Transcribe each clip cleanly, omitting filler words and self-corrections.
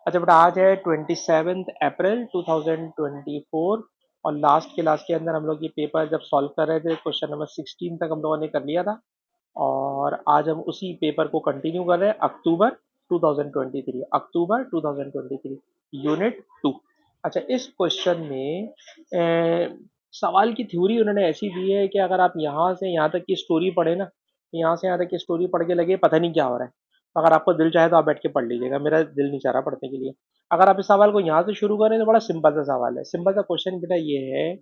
अच्छा बेटा, आज है 27 अप्रैल 2024 और लास्ट क्लास के अंदर हम लोग ये पेपर जब सॉल्व कर रहे थे, क्वेश्चन नंबर 16 तक हम लोगों ने कर लिया था। और आज हम उसी पेपर को कंटिन्यू कर रहे हैं। अक्टूबर 2023 यूनिट 2। अच्छा, इस क्वेश्चन में सवाल की थ्योरी उन्होंने ऐसी दी है कि अगर आप यहाँ से यहाँ तक की स्टोरी पढ़े ना, यहाँ से यहाँ तक की स्टोरी पढ़ के लगे पता नहीं क्या हो रहा है। तो अगर आपको दिल चाहे तो आप बैठ के पढ़ लीजिएगा, मेरा दिल नहीं चाह रहा पढ़ने के लिए। अगर आप इस सवाल को यहाँ से शुरू करें तो बड़ा सिंपल सा सवाल है। सिंपल सा क्वेश्चन बेटा ये है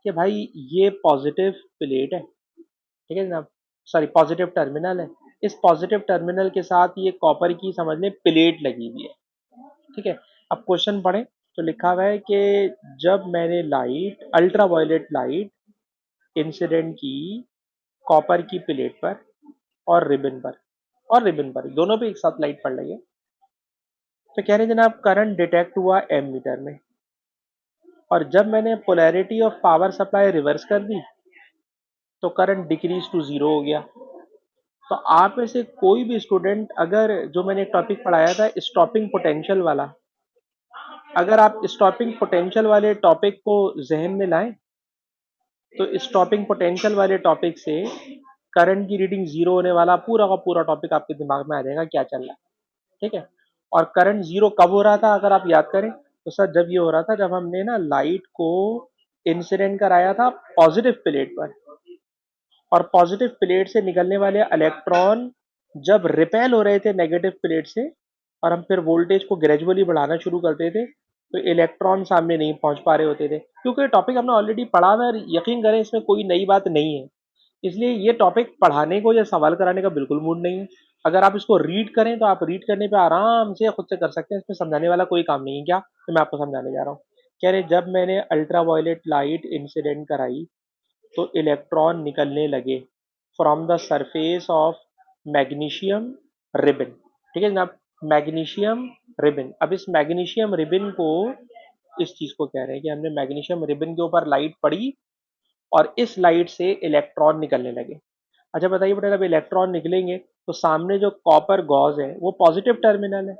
कि भाई ये पॉजिटिव प्लेट है, ठीक है जनाब, सॉरी पॉजिटिव टर्मिनल है। इस पॉजिटिव टर्मिनल के साथ ये कॉपर की समझ लें प्लेट लगी हुई है, ठीक है। अब क्वेश्चन पढ़ें तो लिखा हुआ है कि जब मैंने light ultra violet light incident की कॉपर की प्लेट पर और रिबन पर दोनों पे एक साथ लाइट पड़ रही है, तो कह रहे हैं जनाब करंट डिटेक्ट हुआ एमीटर में, और जब मैंने polarity of power supply reverse कर दी तो करंट डिक्रीज टू जीरो हो गया। तो आप में से कोई भी स्टूडेंट अगर जो मैंने टॉपिक पढ़ाया था स्टॉपिंग पोटेंशियल वाला, अगर आप स्टॉपिंग पोटेंशियल वाले टॉपिक को जहन में लाएं तो स्टॉपिंग पोटेंशियल वाले टॉपिक से करंट की रीडिंग जीरो होने वाला पूरा का पूरा टॉपिक आपके दिमाग में आ जाएगा क्या चल रहा है, ठीक है। और करंट जीरो कब हो रहा था अगर आप याद करें तो सर जब ये हो रहा था जब हमने ना लाइट को इंसिडेंट कराया था पॉजिटिव प्लेट पर, और पॉजिटिव प्लेट से निकलने वाले इलेक्ट्रॉन जब रिपेल हो रहे थे नेगेटिव प्लेट से, और हम फिर वोल्टेज को ग्रेजुअली बढ़ाना शुरू करते थे तो इलेक्ट्रॉन सामने नहीं पहुंच पा रहे होते थे, क्योंकि टॉपिक हमने ऑलरेडी पढ़ा हुआ है और यकीन करें इसमें कोई नई बात नहीं है। इसलिए ये टॉपिक पढ़ाने को या सवाल कराने का बिल्कुल मूड नहीं है। अगर आप इसको रीड करें तो आप रीड करने पे आराम से खुद से कर सकते हैं, इसमें समझाने वाला कोई काम नहीं है। क्या तो मैं आपको समझाने जा रहा हूँ। कह रहे जब मैंने अल्ट्रा वायलेट लाइट इंसिडेंट कराई तो इलेक्ट्रॉन निकलने लगे from the surface of magnesium ribbon, ठीक है जनाब, मैग्नीशियम रिबन। अब इस मैग्नीशियम रिबन को, इस चीज को कह रहे हैं कि हमने मैग्नीशियम रिबन के ऊपर लाइट पड़ी और इस लाइट से इलेक्ट्रॉन निकलने लगे। अच्छा बताइए बेटा, जब इलेक्ट्रॉन निकलेंगे तो सामने जो कॉपर गॉज है वो पॉजिटिव टर्मिनल है।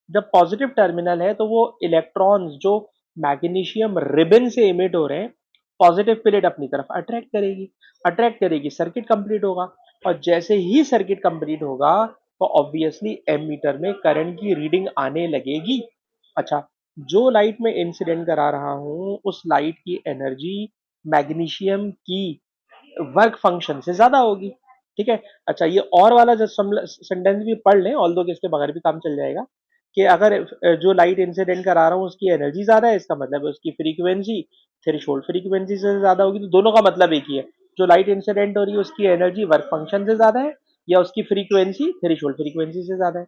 जब पॉजिटिव टर्मिनल है तो वो इलेक्ट्रॉन्स जो मैग्नीशियम रिबन से इमिट हो रहे हैं पॉजिटिव प्लेट अपनी तरफ अट्रैक्ट करेगी, सर्किट कंप्लीट होगा। और जैसे ही सर्किट कंप्लीट होगा तो ऑब्वियसली एमीटर में करंट की रीडिंग आने लगेगी। अच्छा, जो लाइट में इंसिडेंट करा रहा हूं उस लाइट की एनर्जी मैग्नीशियम की वर्क फंक्शन से ज्यादा होगी, ठीक है। अच्छा, ये और वाला जो सेंटेंस भी पढ़ लें, ऑल्दो कि इसके बगैर भी काम चल जाएगा, कि अगर जो लाइट इंसिडेंट करा रहा हूँ उसकी एनर्जी ज्यादा है, इसका मतलब है उसकी फ्रीक्वेंसी थ्रेशोल्ड फ्रीक्वेंसी से ज्यादा होगी। तो दोनों का मतलब एक ही है, जो लाइट इंसिडेंट हो रही है उसकी एनर्जी वर्क फंक्शन से ज्यादा है या उसकी फ्रीक्वेंसी थ्रेशोल्ड फ्रीक्वेंसी से ज्यादा है।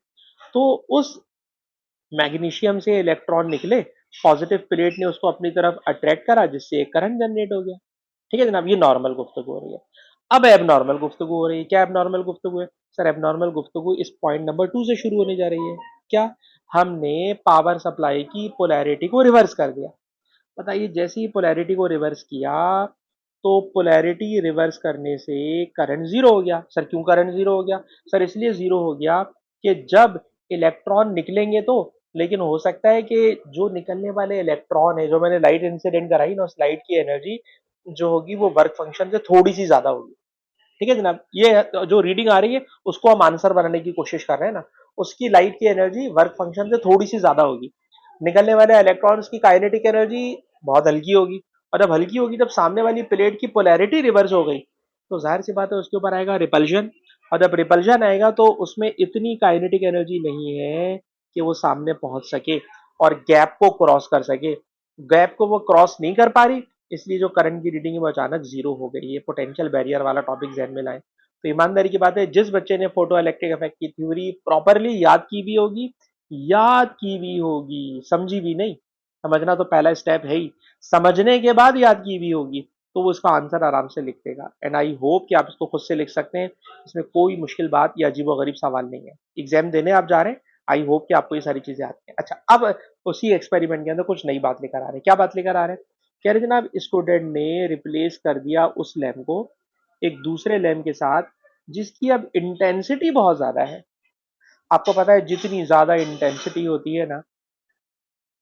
तो उस मैग्नीशियम से इलेक्ट्रॉन निकले, पॉजिटिव प्लेट ने उसको अपनी तरफ अट्रैक्ट करा जिससे एक करंट जनरेट हो गया, ठीक है जनाब। ये नॉर्मल गुफ्तगू हो रही है। अब एबनॉर्मल गुफ्तगू हो रही है। क्या एबनॉर्मल गुफ्तगू है सर? एबनॉर्मल गुफ्तगू इस पॉइंट नंबर 2 से शुरू होने जा रही है। क्या? हमने पावर सप्लाई की पोलैरिटी को रिवर्स कर दिया। बताइए, जैसे ही पोलैरिटी को रिवर्स किया तो पोलैरिटी रिवर्स करने से करंट जीरो हो गया। सर क्यों करंट जीरो हो गया? सर इसलिए जीरो हो गया कि जब इलेक्ट्रॉन निकलेंगे तो, लेकिन हो सकता है कि जो निकलने वाले इलेक्ट्रॉन है, जो मैंने लाइट इंसिडेंट कराई ना, उस लाइट की एनर्जी जो होगी वो वर्क फंक्शन से थोड़ी सी ज्यादा होगी, ठीक है जनाब। ये जो रीडिंग आ रही है उसको हम आंसर बनाने की कोशिश कर रहे हैं ना, उसकी लाइट की एनर्जी वर्क फंक्शन से थोड़ी सी ज्यादा होगी। निकलने वाले इलेक्ट्रॉन्स की काइनेटिक एनर्जी बहुत हल्की होगी, और जब हल्की होगी, जब सामने वाली प्लेट की पोलैरिटी रिवर्स हो गई तो जाहिर सी बात है उसके ऊपर आएगा रिपल्जन। और जब रिपल्जन आएगा तो उसमें इतनी काइनेटिक एनर्जी नहीं है कि वो सामने पहुंच सके और गैप को क्रॉस कर सके। गैप को वो क्रॉस नहीं कर पा रही, इसलिए जो करंट की रीडिंग है वो अचानक जीरो हो गई है। पोटेंशियल बैरियर वाला टॉपिक जहन में लाएं। तो ईमानदारी की बात है, जिस बच्चे ने फोटो इलेक्ट्रिक इफेक्ट की थ्योरी प्रॉपरली याद की भी होगी, समझी भी नहीं। समझना तो पहला स्टेप है ही, समझने के बाद याद की भी होगी तो वो इसका आंसर आराम से लिख देगा। एंड आई होप कि आप इसको खुद से लिख सकते हैं, इसमें कोई मुश्किल बात या अजीबो गरीब सवाल नहीं है। एग्जाम देने आप जा रहे हैं, आई होप कि आपको ये सारी चीजें आती हैं। अच्छा, अब उसी एक्सपेरिमेंट के अंदर कुछ नई बात लेकर आ रहे हैं। क्या बात लेकर आ रहे हैं? कह रहे जनाब स्टूडेंट ने रिप्लेस कर दिया उस लैम्प को एक दूसरे लैम्प के साथ जिसकी अब इंटेंसिटी बहुत ज्यादा है। आपको पता है जितनी ज्यादा इंटेंसिटी होती है ना,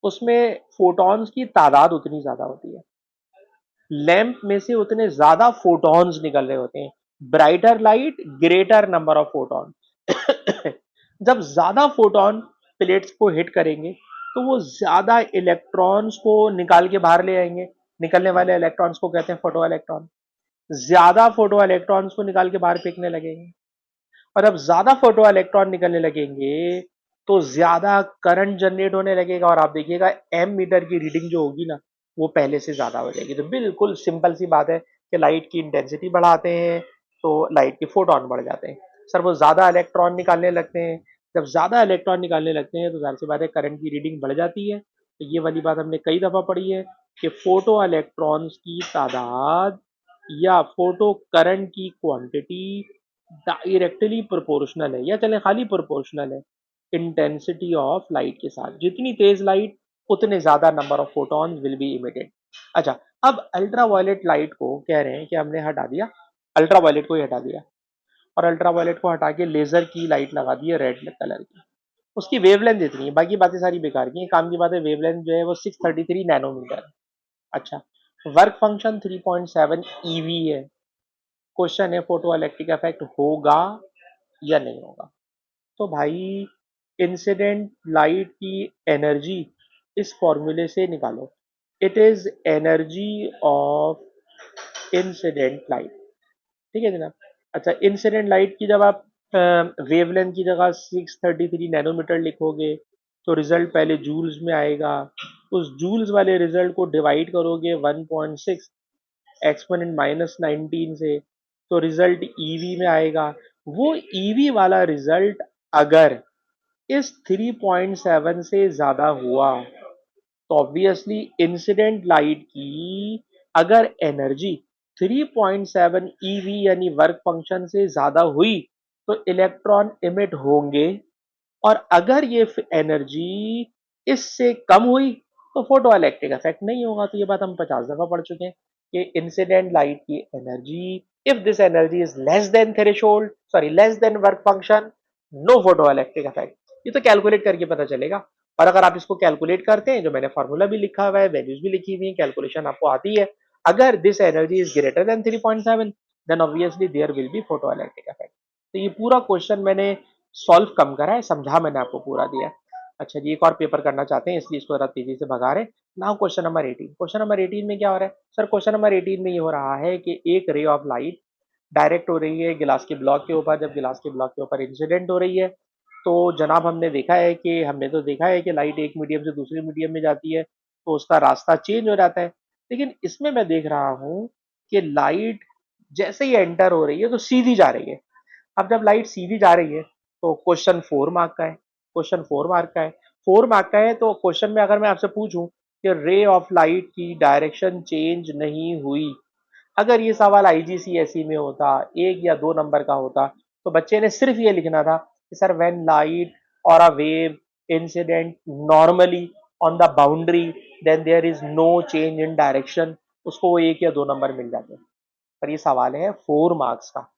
उसमें फोटॉन्स की तादाद उतनी ज्यादा होती है। लैंप में से उतने ज्यादा फोटॉन्स निकल रहे होते हैं। Brighter light, greater number of photon. जब ज्यादा फोटॉन प्लेट्स को हिट करेंगे तो वो ज्यादा इलेक्ट्रॉन्स को निकाल के बाहर ले आएंगे। निकलने वाले इलेक्ट्रॉन्स को कहते हैं फोटो इलेक्ट्रॉन। ज्यादा फोटो इलेक्ट्रॉन्स को निकाल के बाहर फेंकने लगेंगे। और अब ज्यादा फोटो इलेक्ट्रॉन निकलने लगेंगे तो ज्यादा करंट जनरेट होने लगेगा, और आप देखिएगा एम मीटर की रीडिंग जो होगी ना, वो पहले से ज्यादा हो जाएगी। तो बिल्कुल सिंपल सी बात है कि लाइट की इंटेंसिटी बढ़ाते हैं तो लाइट के फोटोन बढ़ जाते हैं। सर वो ज्यादा इलेक्ट्रॉन निकालने लगते हैं। जब ज्यादा इलेक्ट्रॉन निकालने लगते हैं तो जाहिर सी बात है करंट की रीडिंग बढ़ जाती है। तो ये वाली बात हमने कई दफा पढ़ी है कि फोटो इलेक्ट्रॉन्स की तादाद या फोटो करंट की क्वांटिटी डायरेक्टली प्रोपोर्शनल है, या चले खाली प्रोपोर्शनल है, इंटेंसिटी ऑफ लाइट के साथ। जितनी तेज लाइट, उतने ज्यादा number of photons will be emitted. अच्छा, अब अल्ट्रावायलेट लाइट को कह रहे हैं कि हमने हटा दिया, अल्ट्रावायलेट को ही हटा दिया, और अल्ट्रावायलेट को हटा के लेजर की लाइट लगा दी है रेड कलर की। उसकी वेवलेंथ इतनी है, बाकी बातें सारी बेकार की हैं। काम की बात है, वेवलेंथ जो है वो 633 नैनोमीटर है। अच्छा, वर्क फंक्शन 3.7 ईवी है। क्वेश्चन है फोटो इलेक्ट्रिक इफेक्ट होगा या नहीं होगा। तो भाई इंसिडेंट लाइट की एनर्जी इस फॉर्मूले से निकालो। It is energy of incident light. ठीक है जनाब। अच्छा, इंसिडेंट लाइट की जब आप वेवलेंथ की जगह 633 नैनोमीटर लिखोगे तो रिजल्ट पहले जूल्स में आएगा। उस जूल्स वाले रिजल्ट को डिवाइड करोगे 1.6 एक्सपोनेंट -19 से, तो रिजल्ट ईवी में आएगा। वो ईवी वाला रिजल्ट अगर इस 3.7 से ज्यादा हुआ तो ऑब्वियसली इंसिडेंट लाइट की अगर एनर्जी 3.7 ईवी यानी वर्क फंक्शन से ज्यादा हुई तो इलेक्ट्रॉन इमिट होंगे। और अगर ये एनर्जी इससे कम हुई तो फोटो इलेक्ट्रिक इफेक्ट नहीं होगा। तो ये बात हम 50 दफा पढ़ चुके हैं कि इंसिडेंट लाइट की energy, if this energy is less than threshold, sorry less than work function, no photo electric effect. ये तो कैलकुलेट करके पता चलेगा। और अगर आप इसको कैलकुलेट करते हैं, जो मैंने फॉर्मूला भी लिखा हुआ है, वैल्यूज भी लिखी हुई है, कैलकुलेशन आपको आती है, अगर this energy is greater than 3.7 then obviously there will be photo electric effect. तो ये पूरा क्वेश्चन मैंने सॉल्व कम करा है, समझा मैंने आपको पूरा दिया है। अच्छा जी, एक और पेपर करना चाहते हैं इसलिए इसको जरा तेजी से भगा रहे हैं। Now question number 18। Question number 18 में क्या हो रहा है सर? क्वेश्चन नंबर 18 में ये हो रहा है कि एक रे ऑफ लाइट डायरेक्ट हो रही है गिलास के ब्लॉक के ऊपर। जब गिलास के ब्लॉक के ऊपर इंसिडेंट हो रही है तो जनाब हमने तो देखा है कि लाइट एक मीडियम से दूसरे मीडियम में जाती है तो उसका रास्ता चेंज हो जाता है। लेकिन इसमें मैं देख रहा हूँ कि लाइट जैसे ही एंटर हो रही है तो सीधी जा रही है। अब जब लाइट सीधी जा रही है तो क्वेश्चन 4 मार्क का है। क्वेश्चन 4 मार्क का है। 4 मार्क का है तो क्वेश्चन में अगर मैं आपसे पूछूं कि रे ऑफ लाइट की डायरेक्शन चेंज नहीं हुई, अगर ये सवाल आईजीसीएसई में होता, 1 या 2 नंबर का होता, तो बच्चे ने सिर्फ ये लिखना था कि सर व्हेन लाइट और a wave incident normally on the boundary then there is no change in direction, उसको वो 1 या 2 नंबर मिल जाते। पर ये सवाल है 4 मार्क्स का।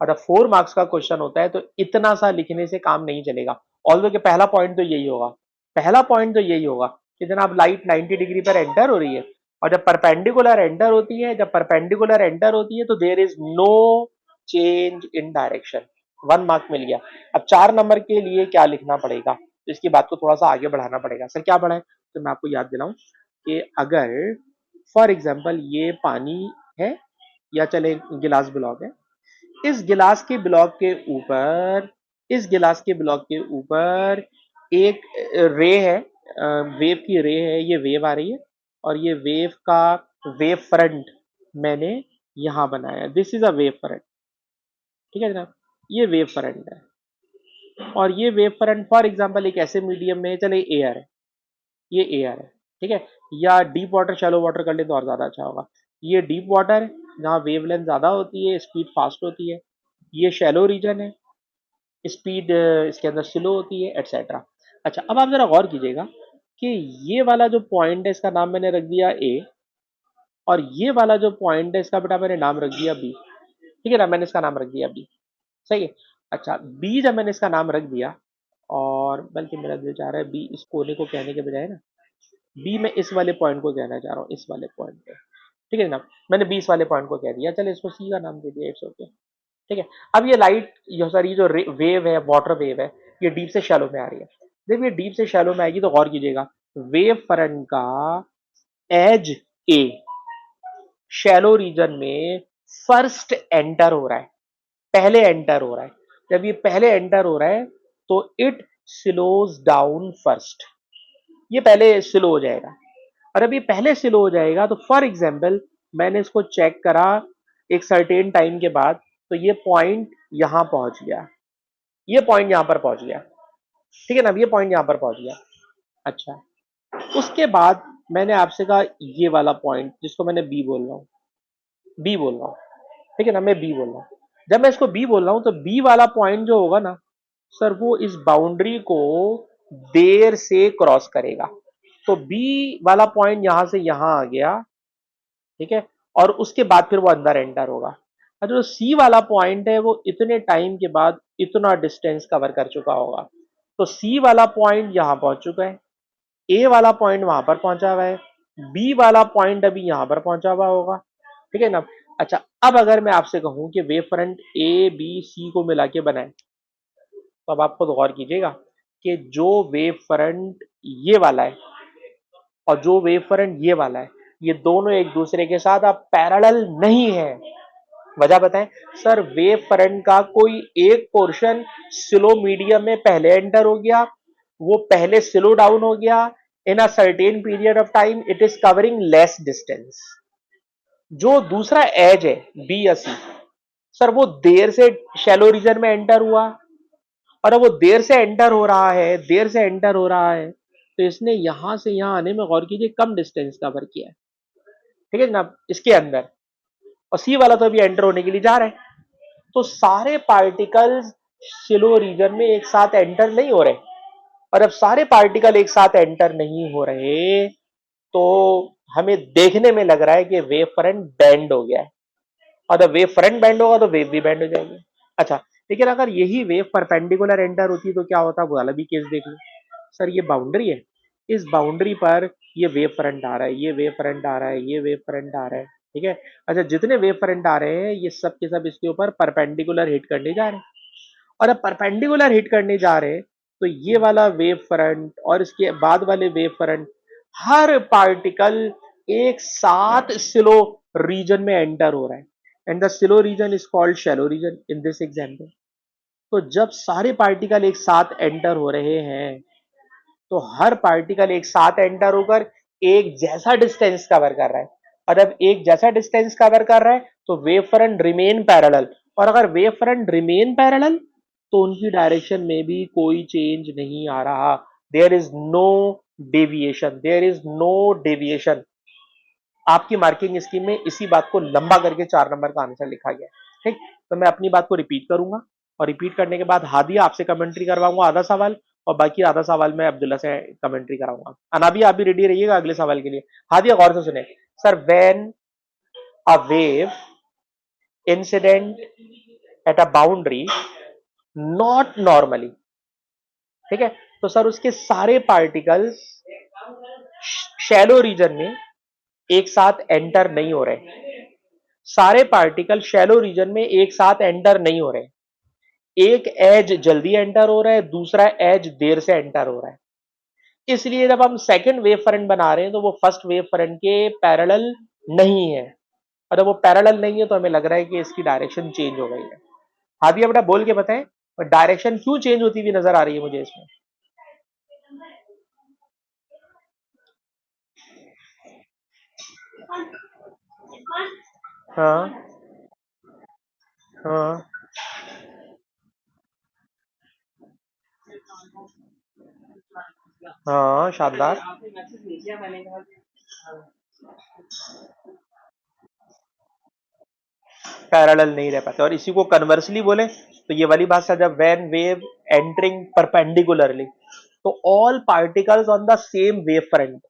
और जब 4 मार्क्स का क्वेश्चन होता है तो इतना सा लिखने से काम नहीं चलेगा। ऑल्दो कि पहला पॉइंट तो यही होगा, पहला पॉइंट तो यही होगा कि जनाब लाइट 90 डिग्री पर एंटर हो रही है, और जब परपेंडिकुलर एंटर होती है तो there is no change in direction. 1 mark मिल गया। अब 4 नंबर के लिए क्या लिखना पड़ेगा, तो इसकी बात को थोड़ा सा आगे बढ़ाना पड़ेगा। सर क्या बढ़ाए? तो मैं आपको याद दिलाऊं कि अगर फॉर एग्जाम्पल ये पानी है, या चले गिलास ब्लॉक है, इस गिलास के ब्लॉक के ऊपर इस गिलास के ब्लॉक के ऊपर एक रे है, वेव की रे है, ये वेव आ रही है, और ये वेव का वेव फ्रंट मैंने यहां बनाया। This is a wave front. ठीक है जनाब, ये वेव फ्रंट है। और ये वेव फ्रंट फॉर एग्जांपल एक ऐसे मीडियम में, चले एयर है, ये एयर है, ठीक है, या डीप वाटर शैलो वाटर कर ले तो और ज्यादा अच्छा होगा। ये डीप वाटर है जहाँ वेवलेंथ ज्यादा होती है, स्पीड फास्ट होती है। ये शैलो रीजन है, स्पीड इसके अंदर स्लो होती है, एटसेट्रा। अच्छा, अब आप जरा गौर कीजिएगा कि ये वाला जो पॉइंट है इसका नाम मैंने रख दिया ए, और ये वाला जो पॉइंट है इसका बेटा मैंने नाम रख दिया बी। ठीक है ना, मैंने इसका नाम रख दिया बी। सही है। अच्छा, बी जब मैंने इसका नाम रख दिया और बल्कि मेरा दिल चाह रहा है बी इस कोने को कहने के बजाय ना बी मैं इस वाले पॉइंट को कहना चाह रहा हूँ, इस वाले पॉइंट पे। ठीक है ना, मैंने बी इस वाले पॉइंट को कह दिया, चलो इसको सी का नाम दे दिया, इट्स ओके। ठीक है, अब ये लाइट सॉरी जो वेव है, वाटर वेव है, ये डीप से शैलो में आ रही है। जब ये डीप से शैलो में आएगी तो गौर कीजिएगा, वेव फ्रंट का एज ए शैलो रीजन में फर्स्ट एंटर हो रहा है, पहले एंटर हो रहा है। जब ये पहले एंटर हो रहा है तो इट स्लोज डाउन फर्स्ट, ये पहले स्लो हो जाएगा। और अभी पहले स्लो हो जाएगा तो फॉर एग्जाम्पल मैंने इसको चेक करा एक सर्टेन टाइम के बाद, तो ये पॉइंट यहां पहुंच गया, ये पॉइंट यहां पर पहुंच गया। ठीक है ना, ये पॉइंट यहां पर पहुंच गया। अच्छा, उसके बाद मैंने आपसे कहा ये वाला पॉइंट जिसको मैंने बी बोल रहा हूँ, बी बोल रहा हूँ, ठीक है ना, मैं बी बोल रहा हूँ। जब मैं इसको बी बोल रहा हूँ तो बी वाला पॉइंट जो होगा ना सर, वो इस बाउंड्री को देर से क्रॉस करेगा। तो बी वाला पॉइंट यहां से यहां आ गया, ठीक है, और उसके बाद फिर वो अंदर एंटर होगा। और जो सी वाला पॉइंट है वो इतने टाइम के बाद इतना डिस्टेंस कवर कर चुका होगा। तो सी वाला पॉइंट यहां पहुंच चुका है, ए वाला पॉइंट वहां पर पहुंचा हुआ है, बी वाला पॉइंट अभी यहां पर पहुंचा हुआ होगा। ठीक है ना। अच्छा, अब अगर मैं आपसे कहूं कि wave front A B C को मिला के बनाए, तो अब आप खुद गौर कीजिएगा कि जो वेव फ्रंट ये वाला है और जो वेव फ्रंट ये वाला है, ये दोनों एक दूसरे के साथ अब पैरेलल नहीं है। वजह बताएं सर, वेव फ्रंट का कोई एक पोर्शन स्लो मीडियम में पहले एंटर हो गया, वो पहले स्लो डाउन हो गया, in a certain period of time it is covering less distance. जो दूसरा एज है बी या सी, सर वो देर से शैलो रीजन में एंटर हुआ, और अब वो देर से एंटर हो रहा है, देर से एंटर हो रहा है, तो इसने यहां से यहां आने में गौर कीजिए कम डिस्टेंस कवर किया है। ठीक है जनाब, इसके अंदर। और सी वाला तो अभी एंटर होने के लिए जा रहा है। तो सारे पार्टिकल्स स्लो रीजन में एक साथ एंटर नहीं हो रहे, और अब सारे पार्टिकल एक साथ एंटर नहीं हो रहे तो हमें देखने में लग रहा है कि वेव फ्रंट बैंड हो गया है, और जब वेव फ्रंट बैंड होगा तो वेव भी बैंड हो जाएगी। अच्छा, लेकिन अगर यही वेव परपेंडिकुलर एंटर होती तो क्या होता, वो वाला भी केस देख लो। सर ये बाउंड्री है, इस बाउंड्री पर ये वेव फ्रंट आ रहा है, ये वेव फ्रंट आ रहा है, ये वेव फ्रंट आ रहा है। ठीक है। अच्छा, जितने वेव फ्रंट आ रहे हैं ये सब के सब इसके ऊपर परपेंडिकुलर हिट करने जा रहे हैं, और अब परपेंडिकुलर हिट करने जा रहे हैं तो ये वाला वेव फ्रंट और इसके बाद वाले वेव फ्रंट, हर पार्टिकल एक साथ स्लो रीजन में एंटर हो रहा है, and the slow region is called shallow region in this example. तो जब सारे पार्टिकल एक साथ एंटर हो रहे हैं तो हर पार्टिकल एक साथ एंटर होकर एक जैसा डिस्टेंस कवर कर रहा है, और जब एक जैसा डिस्टेंस कवर कर रहा है तो वेव फ्रंट रिमेन पैरेलल, और अगर वेव फ्रंट रिमेन पैरेलल तो उनकी डायरेक्शन में भी कोई चेंज नहीं आ रहा। There is no deviation, there is no deviation. आपकी मार्किंग स्कीम में इसी बात को लंबा करके 4 नंबर का आंसर लिखा गया है। ठीक, तो मैं अपनी बात को रिपीट करूंगा, और रिपीट करने के बाद हादिया आपसे कमेंट्री करवाऊंगा आधा सवाल, और बाकी आधा सवाल मैं अब्दुल्ला से कमेंट्री कराऊंगा। अनाबी आप भी रेडी रहिएगा अगले सवाल के लिए। हादिया गौर से सुने sir, when a wave incident at a boundary not normally, ठीक है, तो सर उसके सारे पार्टिकल्स शैलो रीजन में एक साथ एंटर नहीं हो रहे, सारे पार्टिकल शैलो रीजन में एक साथ एंटर नहीं हो रहे। एक एज जल्दी एंटर हो रहा है, दूसरा एज देर से एंटर हो रहा है। इसलिए जब हम सेकंड वेव फ्रंट बना रहे हैं तो वो फर्स्ट वेव फ्रंट के पैरेलल नहीं है, और जब वो पैरेलल नहीं है तो हमें लग रहा है कि इसकी डायरेक्शन चेंज हो गई है। हादी बेटा बोल के बताएं, डायरेक्शन क्यों चेंज होती हुई नजर आ रही है मुझे इसमें। हाँ हाँ हाँ, शानदार। पैरेलल नहीं रह पाते, और इसी को कन्वर्सली बोले तो ये वाली बात, जब व्हेन वेव एंटरिंग परपेंडिकुलरली, तो all particles on the same wave front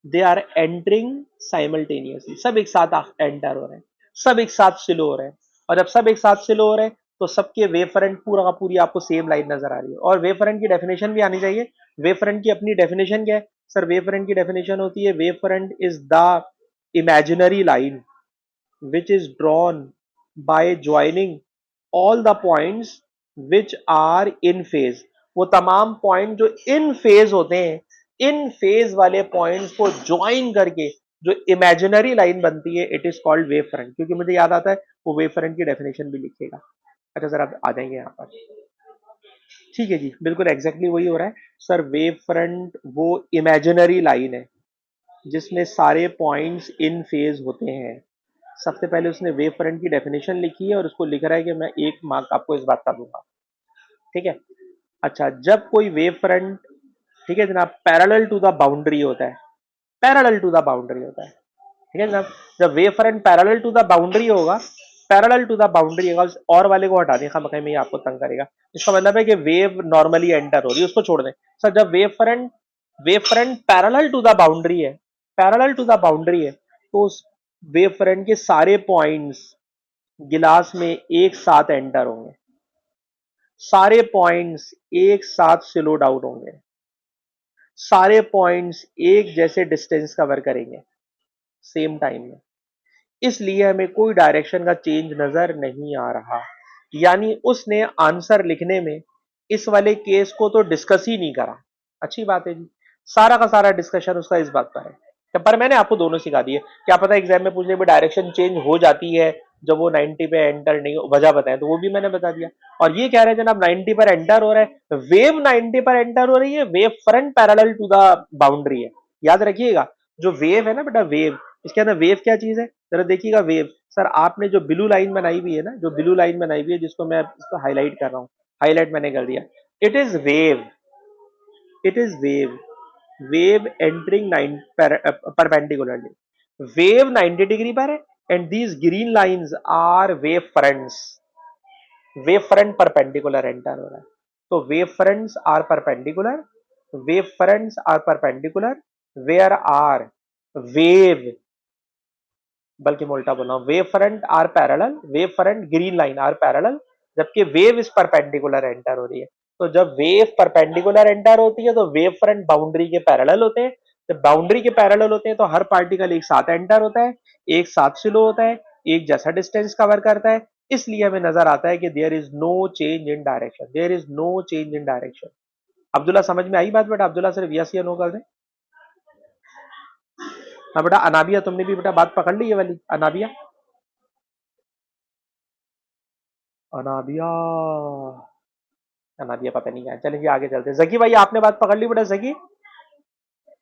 they are entering simultaneously, सब एक साथ एंटर हो रहे हैं, सब एक साथ स्लो हो रहे हैं, और जब सब एक साथ स्लो हो रहे हैं तो सबके वेव फ्रंट पूरा का पूरी आपको सेम लाइन नजर आ रही है। और वेव फ्रंट की डेफिनेशन भी आनी चाहिए। वेव फ्रंट की अपनी डेफिनेशन क्या है सर? वेव फ्रंट की डेफिनेशन होती है wave front is the imaginary line which is drawn by joining all the points which are in phase। वो तमाम पॉइंट जो इन फेज होते हैं, इन फेज वाले पॉइंट्स को ज्वाइन करके जो इमेजिनरी लाइन बनती है, it is called wave front. क्योंकि मुझे याद आता है वो वेव फ्रंट की डेफिनेशन भी लिखिएगा। अच्छा सर, आप आ जाएंगे यहाँ पर। ठीक है जी, बिल्कुल एग्जैक्टली वही हो रहा है सर। वेव फ्रंट वो इमेजिनरी लाइन है जिसमें सारे पॉइंट्स इन फेज होते हैं। सबसे पहले उसने वेव फ्रंट की डेफिनेशन लिखी है और उसको लिख रहा है कि मैं 1 मार्क आपको इस बात का दूंगा। ठीक है। अच्छा, जब कोई वेव फ्रंट, ठीक है जनाब, पैरेलल टू द बाउंड्री होता है, पैरेलल टू द बाउंड्री होता है, ठीक है जनाब, जब wave front parallel to the boundary होगा, पैरेलल टू द बाउंड्री होगा, और वाले को हटा दें, खामखा में ये आपको तंग करेगा। इसका मतलब है कि वेव नॉर्मली एंटर हो रही है, उसको छोड़ दें सर। जब wave front parallel to the boundary है, पैरेलल टू द बाउंड्री है, तो उस वेव फ्रंट के सारे पॉइंट्स गिलास में एक साथ एंटर होंगे, सारे पॉइंट्स एक साथ स्लो डाउन होंगे, सारे पॉइंट्स एक जैसे डिस्टेंस कवर करेंगे सेम टाइम में। इसलिए हमें कोई डायरेक्शन का चेंज नजर नहीं आ रहा। यानी उसने आंसर लिखने में इस वाले केस को तो डिस्कस ही नहीं करा। अच्छी बात है जी, सारा का सारा डिस्कशन उसका इस बात पर है। तो पर मैंने आपको दोनों सिखा दिए। क्या पता एग्जाम में पूछने में डायरेक्शन चेंज हो जाती है जब वो 90 पे एंटर नहीं, वजह बताएं तो वो भी मैंने बता दिया। और ये कह रहे हैं जनाब 90 पर एंटर हो रहा है, वेव 90 पर एंटर हो रही है, wave front parallel to the boundary है। याद रखिएगा, जो वेव है ना बेटा, वेव, इसके अंदर वेव क्या चीज है जरा देखिएगा। वेव सर, आपने जो ब्लू लाइन बनाई हुई है ना, जो ब्लू लाइन बनाई हुई है जिसको मैं इसको हाईलाइट कर रहा हूँ, हाईलाइट मैंने कर दिया, it is wave, it is wave, wave entering perpendicularly, wave 90 degree पर है, and these green lines are wave fronts, wave front perpendicular enter हो रहा है। तो wave fronts are perpendicular, wave fronts are perpendicular, where are wave, बल्कि मैं उल्टा बोल रहा हूं, wave front are parallel, wave front green line are parallel, जबकि वेव इस परपेंडिकुलर एंटर हो रही है। तो जब वेव परपेंडिकुलर एंटर होती है तो वेव फ्रंट बाउंड्री के पैरेलल होते हैं। जब बाउंड्री के पैरेलल होते हैं तो हर पार्टिकल एक साथ एंटर होता है, एक साथ स्लो होता है, एक जैसा डिस्टेंस कवर करता है। इसलिए हमें नजर आता है कि there is no change in direction, there is no change in direction. Abdullah समझ में आई बात बेटा? अब्दुल्ला सिर्फ यस या नो कर दे। हाँ बेटा, अनाबिया तुमने भी बेटा बात पकड़ ली ये वाली, अनाबिया, अनाबिया, अनाबिया पता नहीं क्या है। चलिए आगे चलते हैं। जकी भाई आपने बात पकड़ ली बेटा? जकी,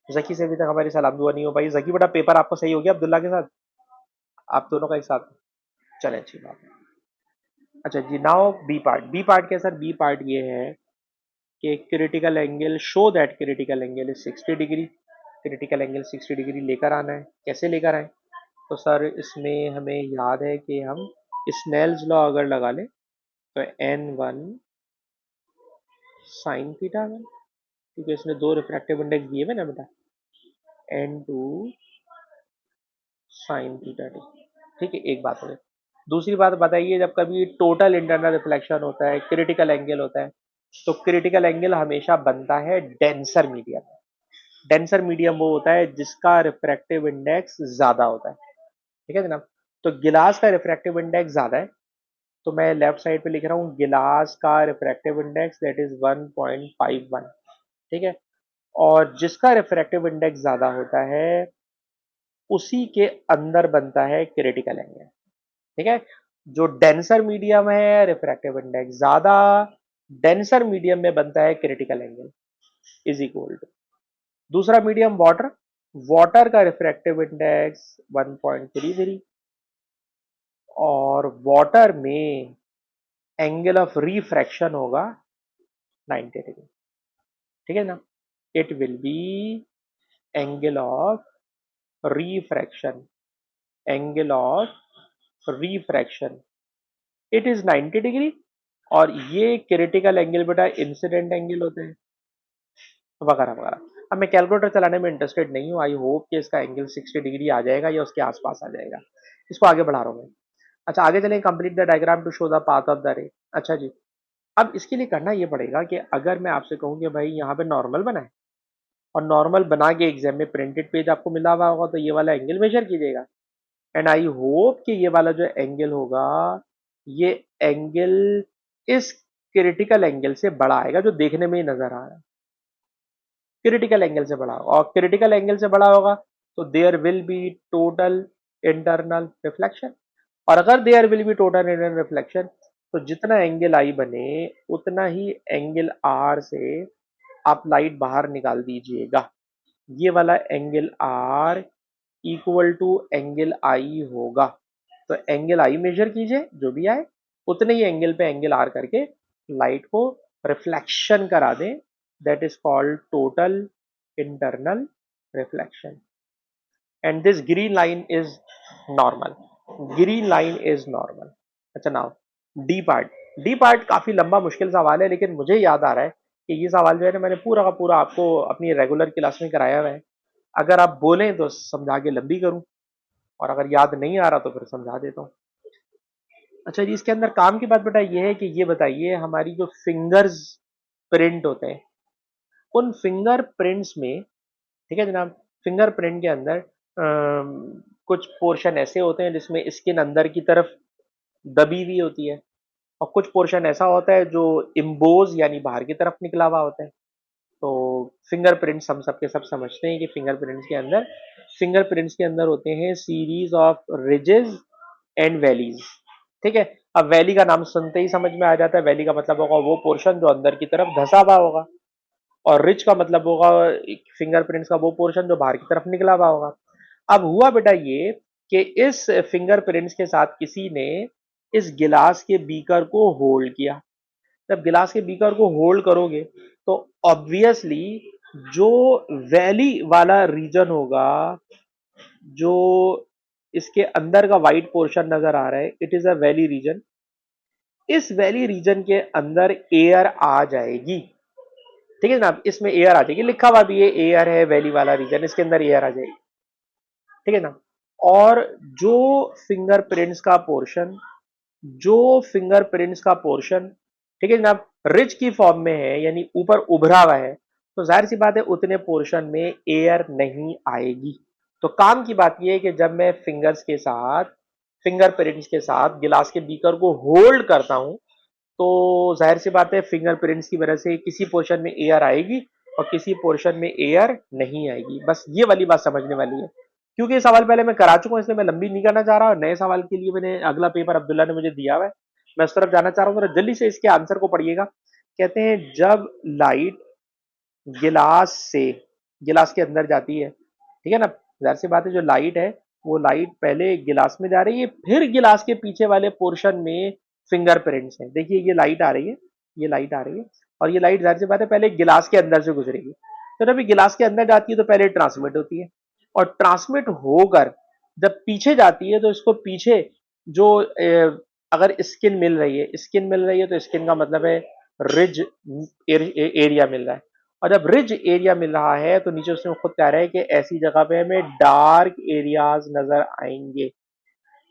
जकी से अभी तक हमारी सलाम दुआ नहीं हो पाई। जकी बेटा पेपर आपको सही हो गया अब्दुल्ला के साथ? आप दोनों का एक साथ? चले, अच्छी बात है। अच्छा जी, now B part. B part क्या सर? बी पार्ट ये है कि critical angle, show that critical angle is 60 degree. Critical angle 60 degree लेकर आना है। कैसे लेकर आए? तो सर इसमें हमें याद है कि हम स्नेल्स लॉ अगर लगा लें तो n1 साइन थीटा, क्योंकि इसने दो रिफ्रैक्टिव इंडेक्स दिए हुए ना बेटा, n2 साइन थीटा डी। ठीक है, एक बात हो गई। दूसरी बात बताइए, जब कभी टोटल इंटरनल रिफ्लेक्शन होता है, क्रिटिकल एंगल होता है, तो क्रिटिकल एंगल हमेशा बनता है डेंसर मीडियम में। डेंसर मीडियम वो होता है जिसका रिफ्रैक्टिव इंडेक्स ज्यादा होता है। ठीक है जनाब? तो गिलास का रिफ्रैक्टिव इंडेक्स ज्यादा है, तो मैं लेफ्ट साइड पे लिख रहा हूँ गिलास का रिफ्रैक्टिव इंडेक्स दैट इज 1.51। ठीक है? और जिसका रिफ्रैक्टिव इंडेक्स ज्यादा होता है उसी के अंदर बनता है क्रिटिकल एंगल। ठीक है? जो डेंसर मीडियम है रिफ्रैक्टिव इंडेक्स ज्यादा, डेंसर मीडियम में बनता है critical angle, is equal to दूसरा मीडियम वाटर, वाटर का रिफ्रैक्टिव इंडेक्स 1.33, और वाटर में एंगल ऑफ रिफ्रैक्शन होगा 90 डिग्री। ठीक है ना? It will B angle of refraction, angle of refraction, it is 90 degree. और ये क्रिटिकल एंगल बेटा इंसिडेंट एंगल होते हैं, वगैरह वगैरह। अब मैं कैलकुलेटर चलाने में इंटरेस्टेड नहीं हूँ। आई होप कि इसका एंगल 60 डिग्री आ जाएगा या उसके आसपास आ जाएगा। इसको आगे बढ़ा रहा हूँ मैं। अच्छा आगे चलें, complete the diagram to show the path of the ray. अच्छा जी, अब इसके लिए करना ये पड़ेगा कि अगर मैं आपसे कहूँ कि भाई यहाँ पे नॉर्मल बनाए और नॉर्मल बना के एग्जाम में प्रिंटेड पेज आपको मिला हुआ होगा तो ये वाला एंगल मेजर कीजिएगा। एंड आई होप कि ये वाला जो एंगल होगा, ये एंगल इस क्रिटिकल एंगल से बड़ा आएगा जो देखने में ही नजर आ रहा है। क्रिटिकल एंगल से बड़ा होगा, और क्रिटिकल एंगल से बड़ा होगा तो there will be total internal reflection. और अगर there will be total internal reflection तो जितना एंगल आई बने उतना ही एंगल आर से आप लाइट बाहर निकाल दीजिएगा। ये वाला angle R equal to angle I होगा। तो एंगल आई मेजर कीजिए, जो भी आए उतने ही एंगल पे एंगल आर करके लाइट को रिफ्लेक्शन करा दें। That is called total internal reflection. And this green line is normal. Green line is normal. अच्छा now D part. D part काफी लंबा मुश्किल सवाल है, लेकिन मुझे याद आ रहा है कि ये सवाल जो है ना मैंने पूरा का पूरा आपको अपनी रेगुलर क्लास में कराया हुआ है। अगर आप बोलें तो समझा के लंबी करूं, और अगर याद नहीं आ रहा तो फिर समझा देता हूँ। अच्छा जी, इसके अंदर काम की बात बेटा ये है कि ये बताइए हमारी जो फिंगर्स प्रिंट होते हैं उन फिंगर प्रिंट्स में, ठीक है जनाब, फिंगर प्रिंट के अंदर कुछ पोर्शन ऐसे होते हैं जिसमें स्किन अंदर की तरफ दबी हुई होती है, और कुछ पोर्शन ऐसा होता है जो इम्बोज यानी बाहर की तरफ निकला हुआ होता है। तो फिंगरप्रिंट्स हम सब के सब समझते हैं कि फिंगरप्रिंट्स के अंदर होते हैं series of ridges and valleys. ठीक है, अब वैली का नाम सुनते ही समझ में आ जाता है, वैली का मतलब होगा वो पोर्शन जो अंदर की तरफ धंसा हुआ होगा, और रिच का मतलब होगा फिंगरप्रिंट्स का वो पोर्शन जो बाहर की तरफ निकला हुआ होगा। अब हुआ बेटा ये कि इस फिंगरप्रिंट्स के साथ किसी ने इस गिलास के बीकर को होल्ड किया। जब गिलास के बीकर को होल्ड करोगे तो ऑब्वियसली जो वैली वाला रीजन होगा, जो इसके अंदर का वाइट पोर्शन नजर आ रहा है, it is a valley region. इस वैली रीजन के अंदर एयर आ जाएगी। ठीक है जनाब, इसमें एयर आ जाएगी, लिखा हुआ भी है एयर है वैली वाला रीजन, इसके अंदर एयर आ जाएगी। ठीक है ना। और जो फिंगरप्रिंट्स का पोर्शन जो फिंगरप्रिंट्स का पोर्शन, ठीक है जनाब, रिच की फॉर्म में है यानी ऊपर उभरा हुआ है, तो जाहिर सी बात है उतने पोर्शन में एयर नहीं आएगी। तो काम की बात यह है कि जब मैं फिंगरप्रिंट्स के साथ गिलास के बीकर को होल्ड करता हूं तो जाहिर सी बात है फिंगरप्रिंट्स की वजह से किसी पोर्शन में एयर आएगी और किसी पोर्शन में एयर नहीं आएगी। बस ये वाली बात समझने वाली है। क्योंकि ये सवाल पहले मैं करा चुका हूं इसलिए मैं लंबी नहीं करना चाह रहा, और नए सवाल के लिए मैंने अगला पेपर अब्दुल्ला ने मुझे दिया हुआ है, मैं उस तरफ जाना चाह रहा हूँ। जरा जल्दी से इसके आंसर को पढ़िएगा। कहते हैं जब लाइट गिलास से गिलास के अंदर जाती है, ठीक है ना, जाहिर सी बात है जो लाइट है वो लाइट पहले गिलास में जा रही है, फिर गिलास के पीछे वाले पोर्शन में फिंगरप्रिंट्स है। देखिए ये लाइट आ रही है, ये लाइट आ रही है, और ये लाइट जाहिर सी बात है पहले गिलास के अंदर से गुजरेगी। तो जब ये गिलास के अंदर जाती है तो पहले ट्रांसमिट होती है, और ट्रांसमिट होकर जब पीछे जाती है तो इसको पीछे जो अगर स्किन मिल रही है तो स्किन का मतलब है रिज एरिया मिल रहा है। और जब रिज एरिया मिल रहा है तो नीचे उसने खुद कह रहा है कि ऐसी जगह पे हमें डार्क एरियाज नजर आएंगे।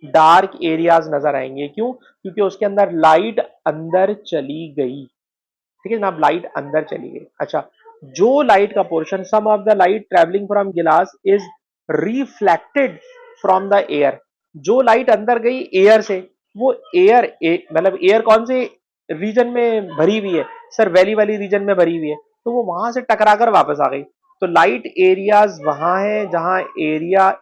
डार्क एरियाज नजर आएंगे क्यों? क्योंकि उसके अंदर लाइट अंदर चली गई। ठीक है जनाब, लाइट अंदर चली गई। अच्छा, जो लाइट का portion, some of the light travelling from glass is reflected from the air. जो लाइट अंदर गई एयर से, वो मतलब एयर कौन से रीजन में भरी हुई है? सर वैली वाली रीजन में भरी हुई है, तो वो वहां से टकराकर वापस आ गई। तो लाइट एरियाज वहां है जहां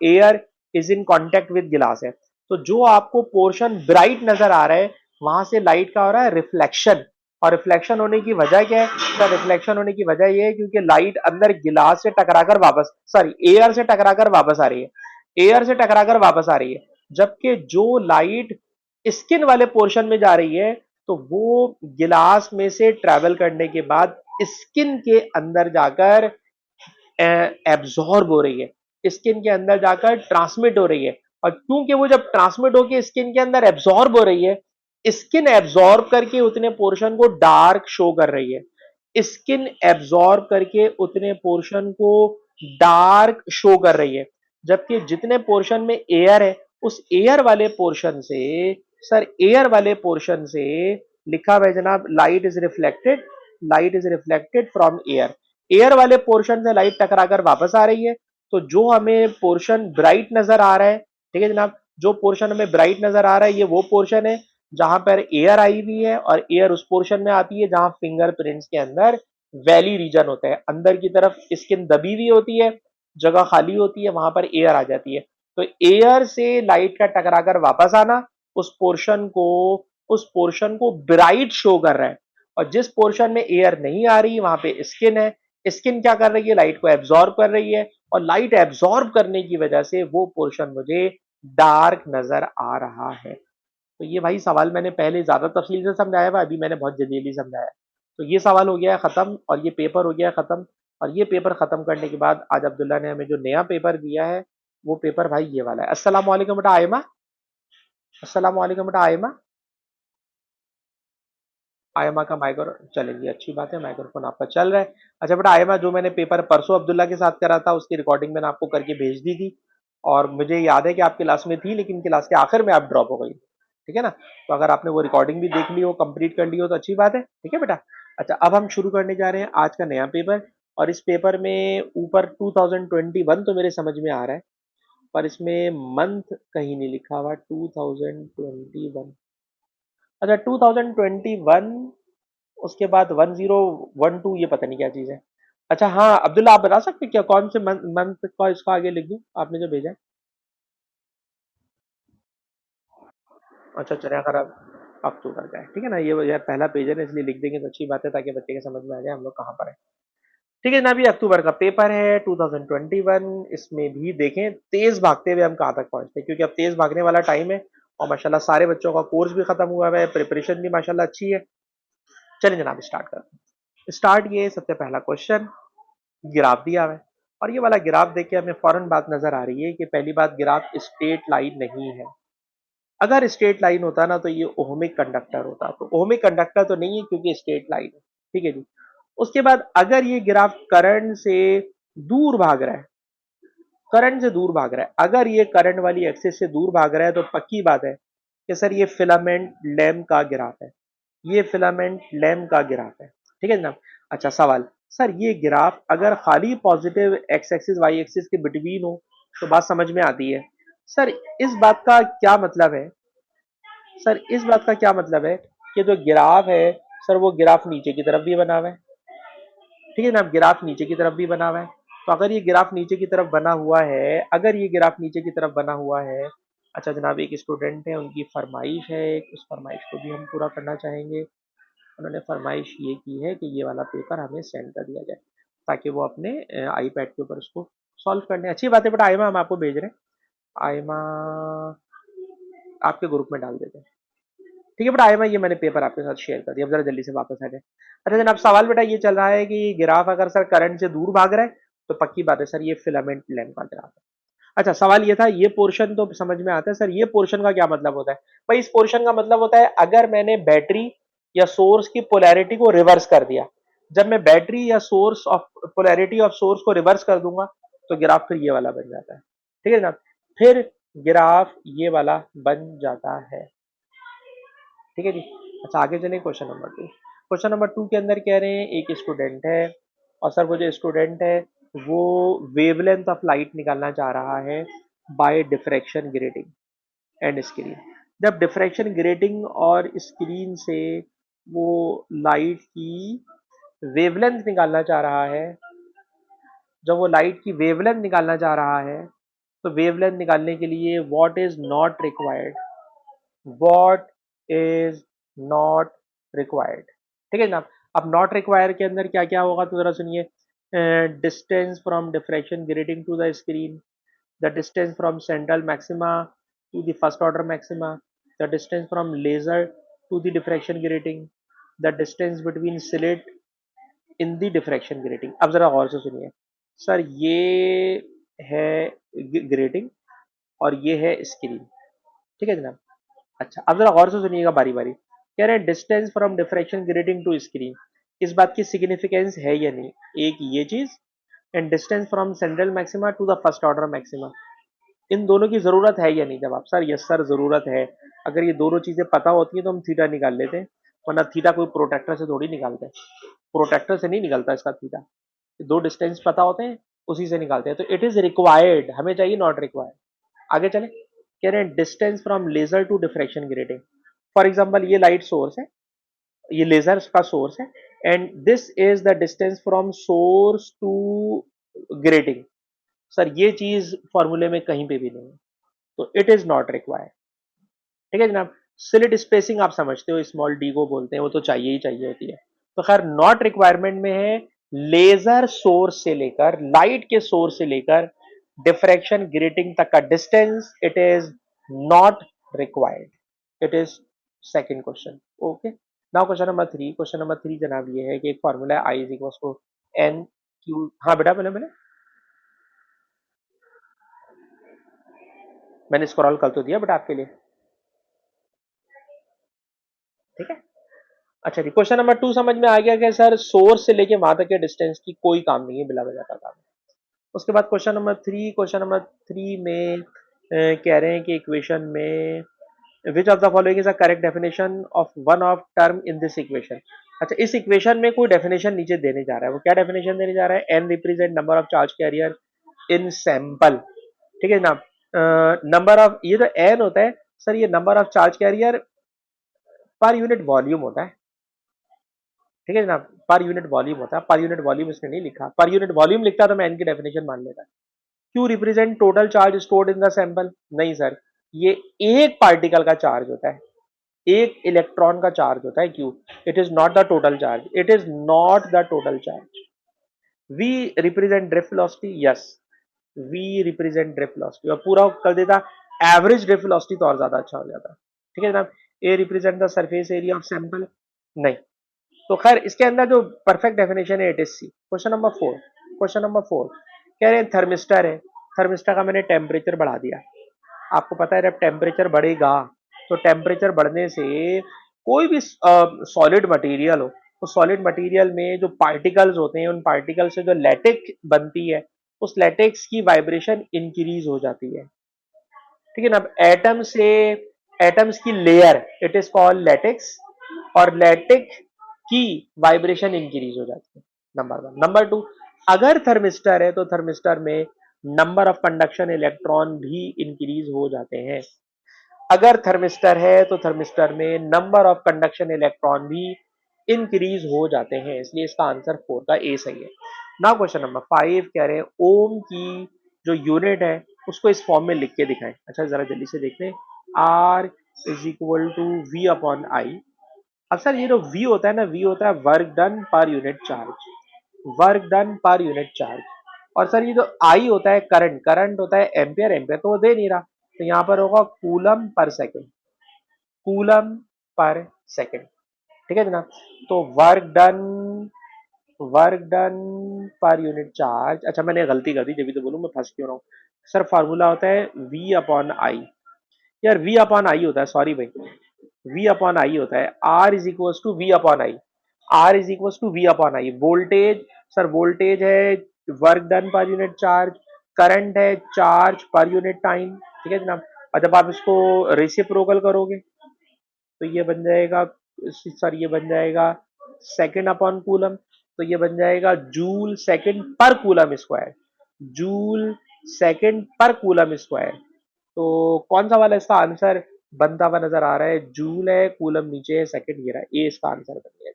air is in contact with गिलास है। तो जो आपको पोर्शन ब्राइट नजर आ रहा है वहां से लाइट का हो रहा है रिफ्लेक्शन। और रिफ्लेक्शन होने की वजह क्या है सर? रिफ्लेक्शन होने की वजह यह है क्योंकि लाइट अंदर गिलास से टकराकर वापस, सॉरी, एयर से टकराकर वापस आ रही है। एयर से टकराकर वापस आ रही है, जबकि जो लाइट स्किन वाले पोर्शन में जा रही है तो वो गिलास में से ट्रेवल करने के बाद स्किन के अंदर जाकर एब्जॉर्ब हो रही है, स्किन के अंदर जाकर ट्रांसमिट हो रही है। और क्योंकि वो जब ट्रांसमिट होकर स्किन के अंदर एब्जॉर्ब हो रही है, स्किन एब्जॉर्ब करके उतने पोर्शन को डार्क शो कर रही है, स्किन एब्जॉर्ब करके उतने पोर्शन को डार्क शो कर रही है, जबकि जितने पोर्शन में एयर है उस एयर वाले पोर्शन से, सर एयर वाले पोर्शन से लिखा हुआ है जनाब, light is reflected from air. Air वाले पोर्शन से लाइट टकराकर वापस आ रही है। तो जो हमें पोर्शन ब्राइट नजर आ रहा है, ठीक है जनाब, जो पोर्शन हमें ब्राइट नजर आ रहा है ये वो पोर्शन है जहां पर एयर आई हुई है, और एयर उस पोर्शन में आती है जहां फिंगरप्रिंट्स के अंदर वैली रीजन होता है, अंदर की तरफ स्किन दबी हुई होती है, जगह खाली होती है, वहां पर एयर आ जाती है। तो एयर से लाइट का टकराकर वापस आना उस पोर्शन को ब्राइट शो कर रहा है। और जिस पोर्शन में एयर नहीं आ रही वहां पे स्किन है, स्किन क्या कर रही है, लाइट को एब्जॉर्ब कर रही है, और लाइट एब्जॉर्ब करने की वजह से वो पोर्शन मुझे डार्क नजर आ रहा है। तो ये भाई सवाल मैंने पहले ज्यादा तफसील से समझाया हुआ, अभी मैंने बहुत जल्दी समझाया। तो ये सवाल हो गया है खत्म, और ये पेपर हो गया है खत्म। और ये पेपर खत्म करने के बाद आज अब्दुल्ला ने हमें जो नया पेपर दिया है, वो पेपर भाई ये वाला है। अस्सलाम वालेकुम बेटा आयमा। अस्सलाम वालेकुम बेटा आयमा। आयमा का माइक्रो चलेगी, अच्छी बात है, माइक्रोफोन आपका चल रहा है। अच्छा बेटा आयमा, जो मैंने पेपर परसों अब्दुल्ला के साथ करा था उसकी रिकॉर्डिंग मैंने आपको करके भेज दी थी, और मुझे याद है कि आप क्लास में थी, लेकिन क्लास के आखिर में आप ड्रॉप हो गई, ठीक है ना। तो अगर आपने वो रिकॉर्डिंग भी देख ली हो, कंप्लीट कर ली हो, तो अच्छी बात है, ठीक है बेटा। अच्छा, अब हम शुरू करने जा रहे हैं आज का नया पेपर। और इस पेपर में ऊपर 2021 तो मेरे समझ में आ रहा है, पर इसमें मंथ कहीं नहीं लिखा हुआ 2021। अच्छा 2021, उसके बाद 1012, ये पता नहीं क्या चीज़ है। अच्छा हाँ अब्दुल्ला, आप बता सकते हैं क्या कौन से मंथ का इसको आगे लिख दूं, आपने जो भेजा है। अच्छा चलिए, अगर आप अक्टूबर का है, ठीक है ना, ये यार पहला पेज है ना, इसलिए लिख देंगे तो अच्छी बात है, ताकि बच्चे के समझ में आ जाए हम लोग कहाँ पर है। ठीक है ना, अभी अक्टूबर का पेपर है 2021। इसमें भी देखें तेज भागते हुए हम कहाँ तक पहुंचते हैं, क्योंकि अब तेज भागने वाला टाइम है, और माशाल्लाह सारे बच्चों का कोर्स भी खत्म हुआ है, प्रिपरेशन भी माशाल्लाह अच्छी है। चलिए जनाब स्टार्ट करते हैं। स्टार्ट, ये सबसे पहला क्वेश्चन, ग्राफ दिया हुआ है, और ये वाला ग्राफ देख के हमें फौरन बात नजर आ रही है कि पहली बात, ग्राफ स्ट्रेट लाइन नहीं है। अगर स्ट्रेट लाइन होता ना तो ये ओहमिक कंडक्टर होता, तो ओहमिक कंडक्टर तो नहीं है क्योंकि स्ट्रेट लाइन है, ठीक है जी। उसके बाद अगर ये ग्राफ करंट से दूर भाग रहा है, करंट से दूर भाग रहा है, अगर ये करंट वाली एक्सिस से दूर भाग रहा है, तो पक्की बात है कि सर ये फिलामेंट लैम्प का ग्राफ है, ये फिलामेंट लैम्प का ग्राफ है, ठीक है जनाब। अच्छा सवाल, सर ये ग्राफ अगर खाली positive X axis Y axis के बिटवीन हो तो बात समझ में आती है। सर इस बात का क्या मतलब है, सर इस बात का क्या मतलब है कि जो ग्राफ है, सर वो ग्राफ नीचे की तरफ भी बना हुआ है, ठीक है ना, ग्राफ नीचे की तरफ भी बना हुआ है। तो अगर ये ग्राफ नीचे की तरफ बना हुआ है, अगर ये ग्राफ नीचे की तरफ बना हुआ है, अच्छा जनाब एक स्टूडेंट है, उनकी फरमाइश है, उस फरमाइश को भी हम पूरा करना चाहेंगे। उन्होंने फरमाइश ये की है कि ये वाला पेपर हमें सेंड कर दिया जाए, ताकि वो अपने आईपैड के ऊपर उसको सॉल्व करने। अच्छी बात है बेटा आयमा, हम आपको भेज रहे हैं, आयमा आपके ग्रुप में डाल देते हैं, ठीक है बेटा आयमा, ये मैंने पेपर आपके साथ शेयर कर दिया, अब जरा जल्दी से वापस आ जाए। अच्छा जनाब सवाल बेटा ये चल रहा है कि ग्राफ अगर सर करंट से दूर भाग रहा है, तो पक्की बात है सर ये फिलामेंट लैम्प का ग्राफ है। अच्छा सवाल ये था, ये पोर्शन तो समझ में आता है, सर ये पोर्शन का क्या मतलब होता है। भाई इस पोर्शन का मतलब होता है अगर मैंने बैटरी या सोर्स की पोलैरिटी को रिवर्स कर दिया, जब मैं बैटरी या source of polarity of source को रिवर्स कर दूंगा, तो ग्राफ फिर ये वाला बन जाता है, ठीक है जनाब, फिर ग्राफ ये वाला बन जाता है, ठीक है जी। अच्छा आगे चले question number two. Question number two के अंदर कह रहे हैं एक स्टूडेंट है, और सर वो जो स्टूडेंट है वो वेवलेंथ ऑफ लाइट निकालना चाह रहा है by diffraction grating and screen. जब डिफ्रैक्शन ग्रेटिंग और स्क्रीन से वो लाइट की वेवलेंथ निकालना चाह रहा है, जब वो लाइट की वेवलेंथ निकालना चाह रहा है, तो वेवलेंथ निकालने के लिए what is not required, what is not required, ठीक है जनाब। अब नॉट रिक्वायर के अंदर क्या क्या होगा, तो जरा सुनिए, distance from diffraction grating to the screen, the distance from central maxima to the first order maxima, the distance from laser to the diffraction grating, the distance between slit in the diffraction grating. अब जरा गौर से सुनिए, sir ये है grating और ये है screen, ठीक है जनाब। अच्छा अब जरा गौर से सुनिएगा बारी बारी, कह रहे हैं distance from diffraction grating to screen, इस बात की सिग्निफिकेंस है या नहीं, एक ये चीज, and distance from central maxima to the first order maxima, इन दोनों की जरूरत है या नहीं? जब आप सर यस सर जरूरत है, अगर ये दोनों चीजें पता होती है तो हम थीटा निकाल लेते हैं, वरना थीटा कोई प्रोटेक्टर से थोड़ी निकालते हैं, प्रोटेक्टर से नहीं निकलता इसका थीटा, दो डिस्टेंस पता होते हैं उसी से निकालते हैं। तो इट इज रिक्वायर्ड, हमें चाहिए नॉट रिक्वायर्ड। आगे चले, कह रहे हैं distance from laser to diffraction grating. For example ये लाइट सोर्स है, ये लेजर का सोर्स है, and this is the distance from source to grating. Sir ये चीज फॉर्मूले में कहीं पे भी नहीं है, तो इट इज नॉट रिक्वायर्ड। ठीक है जनाब। स्लिट स्पेसिंग आप समझते हो, स्मॉल डी को बोलते हैं, वो तो चाहिए ही चाहिए होती है। तो खैर नॉट रिक्वायरमेंट में है लेजर सोर्स से लेकर, लाइट के सोर्स से लेकर डिफ्रैक्शन ग्रेटिंग तक का distance, it is not required. It is second question. Okay, now question number three. Question number three जनाब ये है कि एक फॉर्मूला है I is equal to n q. हाँ बेटा, मैंने स्क्रॉल कर तो दिया बेटा आपके लिए। ठीक है, अच्छा जी। क्वेश्चन नंबर टू समझ में आ गया कि सर सोर्स से लेके वहां तक के डिस्टेंस की कोई काम नहीं है, बिला वजह का काम है। उसके बाद क्वेश्चन नंबर थ्री में कह रहे हैं कि इक्वेशन में which of the following is a correct definition of one of term in this equation. अच्छा, इस इक्वेशन में कोई डेफिनेशन नीचे देने जा रहा है, वो क्या डेफिनेशन देने जा रहा है? N represent number of charge carrier in sample. ठीक है जनाब। नंबर ऑफ, ये जो एन होता है सर, ये number of charge career per unit volume होता है। ठीक है जनाब, पर यूनिट वॉल्यूम होता है, पर यूनिट वॉल्यूम इसने नहीं लिखा, पर यूनिट वॉल्यूम लिखता तो मैं एन की डेफिनेशन मान लेता। Q represent total charge stored in the sample. नहीं सर, ये एक पार्टिकल का चार्ज होता है, एक इलेक्ट्रॉन का चार्ज होता है Q. It is not the total charge, it is not the total charge. We represent drift velocity, yes, we represent drift velocity, और पूरा कर देता एवरेज ड्रिफ्ट वेलोसिटी तो और ज्यादा अच्छा हो जाता। ठीक है जनाब। A represent the surface area of sample, नहीं। तो खैर इसके अंदर जो परफेक्ट डेफिनेशन है it is C. Question number four. Question number four कह रहे हैं थर्मिस्टर है, थर्मिस्टर का मैंने टेम्परेचर बढ़ा दिया। आपको पता है जब टेम्परेचर बढ़ेगा तो टेम्परेचर बढ़ने से कोई भी सॉलिड मटेरियल हो, तो सॉलिड मटेरियल में जो पार्टिकल्स होते हैं, उन पार्टिकल से जो लैटिक्स बनती है, उस लैटिक्स की वाइब्रेशन इंक्रीज हो जाती है। ठीक है ना। अब एटम से एटम्स की layer, it is called lattice, और लैटिक की वाइब्रेशन इंक्रीज हो जाती है। Number one. नंबर टू, अगर थर्मिस्टर है तो थर्मिस्टर में नंबर ऑफ कंडक्शन इलेक्ट्रॉन भी इंक्रीज हो जाते हैं। अगर थर्मिस्टर है तो थर्मिस्टर में नंबर ऑफ कंडक्शन इलेक्ट्रॉन भी इंक्रीज हो जाते हैं, इसलिए इसका आंसर फोर का ए सही है। नाउ क्वेश्चन नंबर फाइव कह रहे हैं ओम की जो यूनिट है उसको इस फॉर्म में लिख के दिखाएं। अच्छा जरा जल्दी से देखते हैं। R is equal to V upon I. अब सर ये जो वी होता है ना, वी होता है work done per unit charge, work done per unit charge. और सर ये जो आई होता है करंट, करंट होता है एम्पियर, एम्पियर तो वो दे नहीं रहा, तो यहाँ पर होगा coulomb per second, coulomb per second. ठीक है जनाब। तो work done per unit charge, अच्छा मैंने गलती कर दी, जब भी तो बोलूँ मैं फंस क्यों रहा हूँ। सर फार्मूला होता है वी अपॉन आई, यार वी अपॉन आई होता है, सॉरी भाई, वी अपॉन आई होता है। R is equal to V upon I, R is equal to V upon I. Voltage, sir voltage है work done per unit charge, current है charge per unit time. ठीक है जनाब। और जब आप इसको रेसिप्रोकल करोगे तो ये बन जाएगा, सर ये बन जाएगा सेकंड अपॉन कूलम, तो ये बन जाएगा जूल सेकंड पर कूलम स्क्वायर, जूल सेकंड पर कूलम स्क्वायर। तो कौन सा वाला इसका आंसर बनता हुआ नजर आ रहा है? जूल है, कूलम नीचे है, सेकंड ये रहा, ए इसका आंसर बन गया।